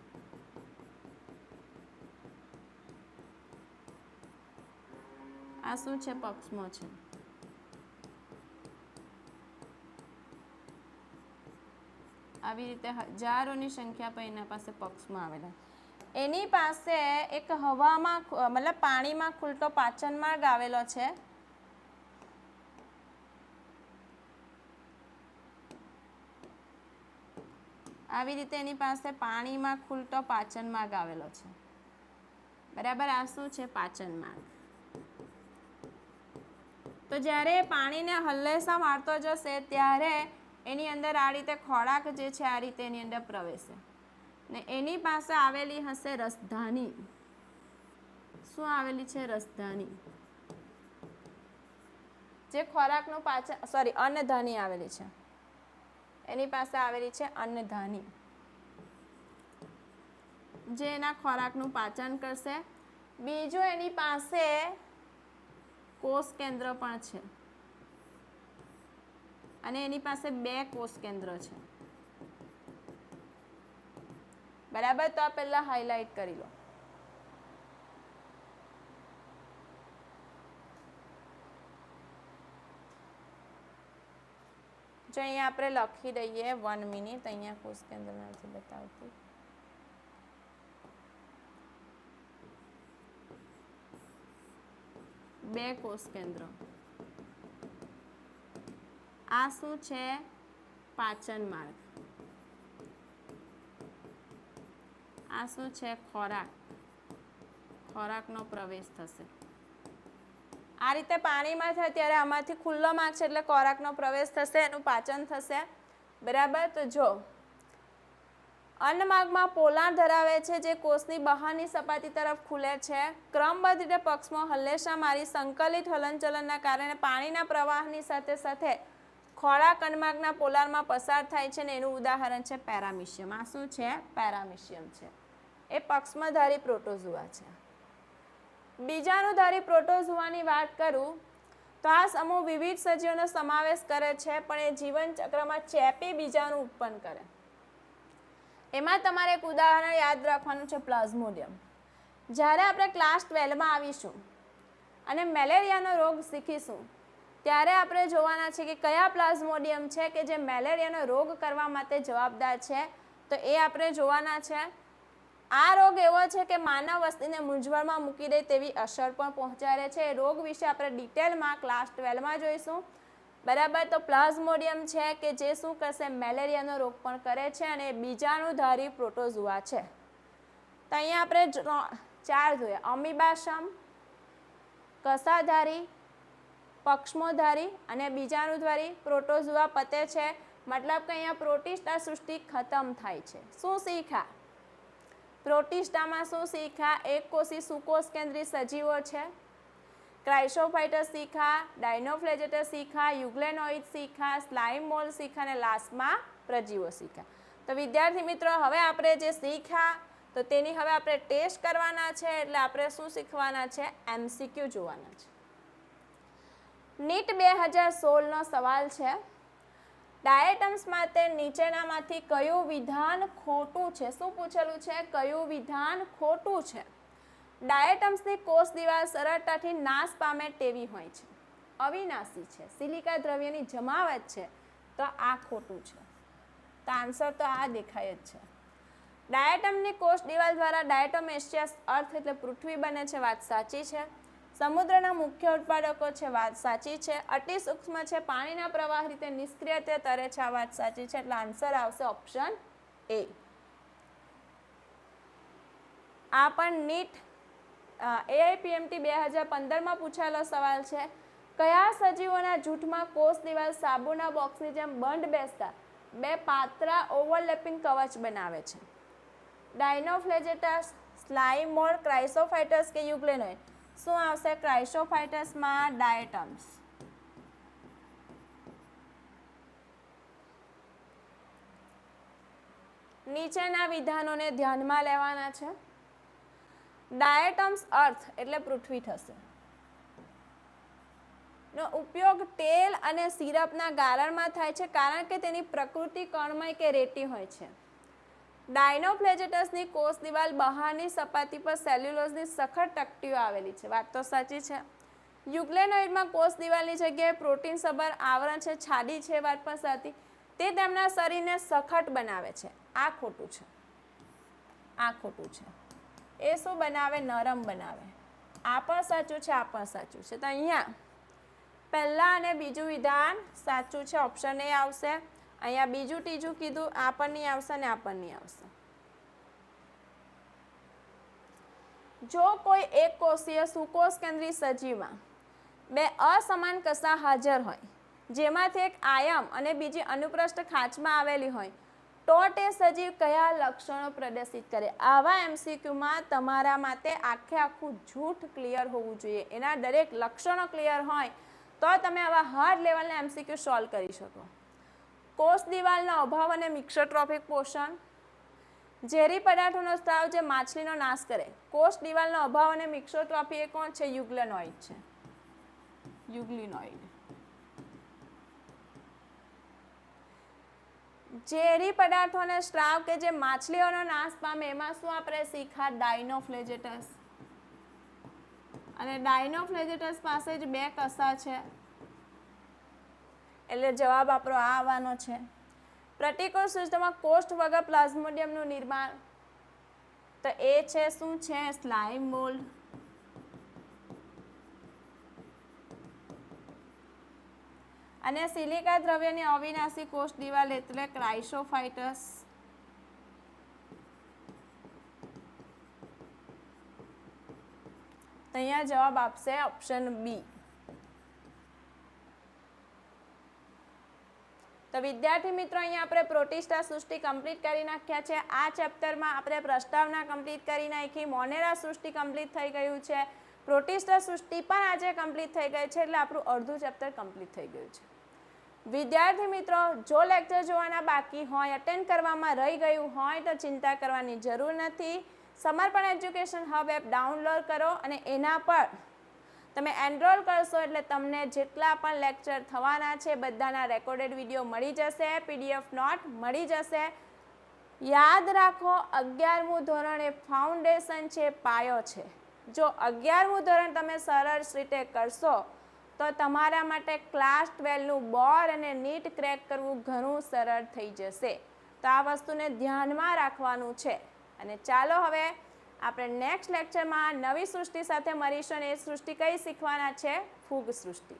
આ શું છે પક્ષમો છે આવી રીતે હજારોની સંખ્યા પર એના પાસે પક્ષમાં આવેલા એની પાસે એક હવામાં મતલબ પાણીમાં ખુલતો પાચન માર્ગ આવેલો છે આવી રીતે એની પાસે પાણીમાં ખુલતો પાચન માર્ગ આવેલો છે બરાબર આ શું છે પાચન માર્ગ તો જ્યારે પાણીને હલ્લેસા મારતો જશે ત્યારે એની અંદર આ રીતે ખોરાક જે છે આ રીતે એની અંદર પ્રવેશે ને એની પાસે આવેલી હશે રસધાની શું આવેલી છે રસધાની જે ખોરાકનું પાચન અન્નધાની આવેલી છે એની પાસે આવેલી છે અન્નધાની જે એના ખોરાકનું પાચન કરશે બીજું એની પાસે કોષ કેન્દ્ર પણ છે અને એની પાસે 2 કોષ કેન્દ્ર છે બરાબર તો આ પહેલા હાઇલાઇટ કરી લો જો અહીંયા આપણે લખી દઈએ 1 મિનિટ અહીંયા કોષ કેન્દ્ર નથી બતાવતું બે કોષ કેન્દ્ર આ શું છે પાચન માર્ગ આ શું છે ખોરાકનો પ્રવેશ થશે આ રીતે પાણીમાં થાય ત્યારે આમાંથી ખુલ્લો માર્ગ છે એટલે ખોરાકનો પ્રવેશ થશે એનું પાચન થશે બરાબર તો જો અન્નમાર્ગમાં પોલાણ ધરાવે છે જે કોષની બહારની સપાટી તરફ ખુલે છે ક્રમબદ્ધ રીતે પક્ષમાં હલ્લેસા મારી સંકલિત હલનચલનના કારણે પાણીના પ્રવાહની સાથે સાથે ખોરાક અન્નમાર્ગના પોલાણમાં પસાર થાય છે ને એનું ઉદાહરણ છે પેરામિશિયમ આ શું છે પેરામિશિયમ છે એ પક્ષમધારી પ્રોટોઝોઆ છે બીજાણુધારી પ્રોટોઝોઆની વાત કરું તો આ સમૂહ વિવિધ સજીવોનો સમાવેશ કરે છે પણ એ જીવન ચક્રમાં ચેપી બીજાણુ ઉત્પન્ન કરે એમાં તમારે એક ઉદાહરણ યાદ રાખવાનું છે પ્લાઝ્મોડિયમ જ્યારે આપણે ક્લાસ 12માં આવીશું અને મેલેરિયાનો રોગ શીખીશું ત્યારે આપણે જોવાના છે કે કયા પ્લાઝ્મોડિયમ છે કે જે મેલેરિયાનો રોગ કરવા માટે જવાબદાર છે તો એ આપણે જોવાના છે આ રોગ એવો છે કે માનવ વસ્તીને મૂંઝવણમાં મૂકી દે તેવી અસર પણ પહોંચાડે છે એ રોગ વિશે આપણે ડિટેલમાં ક્લાસ 12માં જોઈશું બરાબર. તો પ્લાઝ્મોડિયમ છે કે જે શું કરશે, મેલેરિયાનો રોગ પણ કરે છે અને બીજાણુધારી પ્રોટોઝોઆ છે. તો અહીંયા આપણે 4 જોઈએ, અમીબાશમ, કસાધારી, પક્ષમોધારી અને બીજાણુધારી પ્રોટોઝોઆ પતે છે. મતલબ કે અહીંયા પ્રોટિસ્ટા સૃષ્ટિ ખતમ થાય છે. શું શીખ્યા? પ્રોટિસ્ટામાં શું શીખ્યા? એકકોષી સુકોષ કેન્દ્રી સજીવો છે, ક્રાઇસોફાઇટસ શીખ્યા, ડાયનોફ્લેજેટા શીખ્યા, યુગ્લેનોઇડ શીખ્યા, સ્લાઇમ મોલ્ડ શીખ્યા અને લાસ્ટમાં પ્રજીવો શીખ્યા. તો વિદ્યાર્થી મિત્રો, હવે આપણે જે શીખ્યા તો તેની હવે આપણે ટેસ્ટ કરવાના છે. એટલે આપણે શું શીખવાના છે? MCQ જોવાના છે. નીટ 2016નો સવાલ છે, ડાયટમ્સ માટે નીચેનામાંથી કયું વિધાન ખોટું છે? શું પૂછેલું છે? કયું વિધાન ખોટું છે? ડાયટમ્સની કોષ દિવાલ સરળતાથી નાશ પામે તેવી હોય છે, અવિનાશી છે, સિલિકા દ્રવ્યની જમાવટ છે, તો આ ખોટું છે. તો આન્સર તો આ દેખાય જ છે. ડાયટમની કોષ દિવાલ દ્વારા ડાયટોમેસિયસ અર્થ એટલે પૃથ્વી બને છે, વાત સાચી છે. સમુદ્રના મુખ્ય ઉત્પાદકો છે, વાત સાચી છે. અતિ સૂક્ષ્મ છે, પાણીના પ્રવાહ રીતે નિષ્ક્રિય તે તરે છે, આ વાત સાચી છે. એટલે આન્સર આવશે ઓપ્શન એ. આ પણ નીટ AIPMT 2015માં પૂછાયેલો સવાલ છે. કયા સજીવોના જૂથમાં કોષ દિવાલ સાબુના બોક્સની જેમ બંધ બેસતા બે પાતળા ઓવરલેપિંગ કવચ બનાવે છે? ડાયનોફ્લેજેટસ, સ્લાઇમ મોલ્ડ, ક્રાઇસોફાઇટસ કે યુગ્લેનોઇડ? શું આવશે? ક્રાઇસોફાઇટસમાં ડાયટમ્સ. નીચેના વિધાનોને ધ્યાનમાં લેવાના છે. ડાયટમ્સ અર્થ એટલે પૃથ્વી થશે. નો ઉપયોગ તેલ અને સિરપના ગાળણમાં થાય છે, કારણ કે તેની પ્રકૃતિ કણમય કે રેતી હોય છે. ડાયનોફ્લેજેટસની કોષ દિવાલ બહારની સપાટી પર સેલ્યુલોઝની સખત તકતીઓ આવેલી છે, વાત તો સાચી છે. યુગ્લેનોઇડમાં કોષ દિવાલની જગ્યાએ પ્રોટીન સભર આવરણ છે, છાડી છે, વાત પણ સાચી. તે તેમના શરીરને સખત બનાવે છે, આ ખોટું છે. આ ખોટું છે. એ શું બનાવે? નરમ બનાવે. આ પણ સાચું છે, આ પણ સાચું છે. તો અહીંયા પહેલા અને બીજું વિધાન સાચું છે, ઓપ્શન એ આવશે. અહીંયા બીજું ત્રીજું કીધું, આ પણ નહીં આવશે અને આ પણ નહીં આવશે. જો કોઈ એક કોષીય સુકોષ કેન્દ્રી સજીવમાં બે અસમાન કસા હાજર હોય, જેમાંથી એક આયમ અને બીજી અનુપ્રસ્થ ખાંચમાં આવેલી હોય, તો તે સજીવ કયા લક્ષણો પ્રદર્શિત કરે? આવા MCQમાં તમારા માટે આખે આખું જૂથ ક્લિયર હોવું જોઈએ. એના દરેક લક્ષણો ક્લિયર હોય તો તમે આવા હાર્ડ લેવલના MCQ સોલ્વ કરી શકો. કોષ દિવાલનો અભાવ અને મિક્સોટ્રોફિક પોષણ, ઝેરી પદાર્થોનો સ્ત્રાવ જે માછલીનો નાશ કરે. કોષ દિવાલનો અભાવ અને મિક્સોટ્રોફી એ કોણ છે? યુગ્લેનોઇડ છે, યુગ્લિનોઇડ. ઝેરી પદાર્થોને સ્ત્રાવ કે જે માછલીઓનો નાશ પામે, એમાં શું આપણે શીખ્યા? ડાયનોફ્લેજેટસ. અને ડાયનોફ્લેજેટસ પાસે જ બે કસા છે, એટલે જવાબ આપણો આ આવવાનો છે. પ્રતિકૂળ સિસ્ટમમાં કોષ વગર પ્લાઝ્મોડિયમનું નિર્માણ, તો એ છે શું છે? સ્લાઇમ મોલ્ડ. અને સિલિકા દ્રવ્યની અવિનાશી કોષ દિવાલ એટલે ક્રાઇસોફાઇટસ. તો અહીંયા જવાબ આપશે ઓપ્શન બી. તો વિદ્યાર્થી મિત્રો, અહીંયા આપણે પ્રોટિસ્ટા સૃષ્ટિ કમ્પ્લીટ કરી નાખ્યા છે. આ ચેપ્ટરમાં આપણે પ્રસ્તાવના કમ્પ્લીટ કરી નાખી, મોનેરા સૃષ્ટિ કમ્પ્લીટ થઈ ગયું છે, પ્રોટિસ્ટા સૃષ્ટિ પણ આજે કમ્પ્લીટ થઈ ગઈ છે, એટલે આપણું અડધું ચેપ્ટર કમ્પ્લીટ થઈ ગયું છે. વિદ્યાર્થી મિત્રો, જો લેક્ચર જોવાના બાકી હોય, અટેન્ડ કરવામાં રહી ગયું હોય તો ચિંતા કરવાની જરૂર નથી. સમર્પણ એજ્યુકેશન હબ એપ ડાઉનલોડ કરો અને એના પર તમે એનરોલ કરશો એટલે તમને જેટલા પણ લેક્ચર થવાના છે બધાના રેકોર્ડેડ વિડીયો મળી જશે, PDF નોટ મળી જશે. યાદ રાખો, 11મું ધોરણ એ ફાઉન્ડેશન છે, પાયો છે. જો 11મું ધોરણ તમે સરળ રીતે કરશો તો તમારા માટે ક્લાસ 12નું બોર્ડ અને નીટ ક્રેક કરવું ઘણું સરળ થઈ જશે. તો આ વસ્તુને ધ્યાનમાં રાખવાનું છે. અને ચાલો હવે આપણે નેક્સ્ટ લેક્ચરમાં નવી સૃષ્ટિ સાથે મળીશું. અને એ સૃષ્ટિ કઈ શીખવાના છે? ફૂગ સૃષ્ટિ.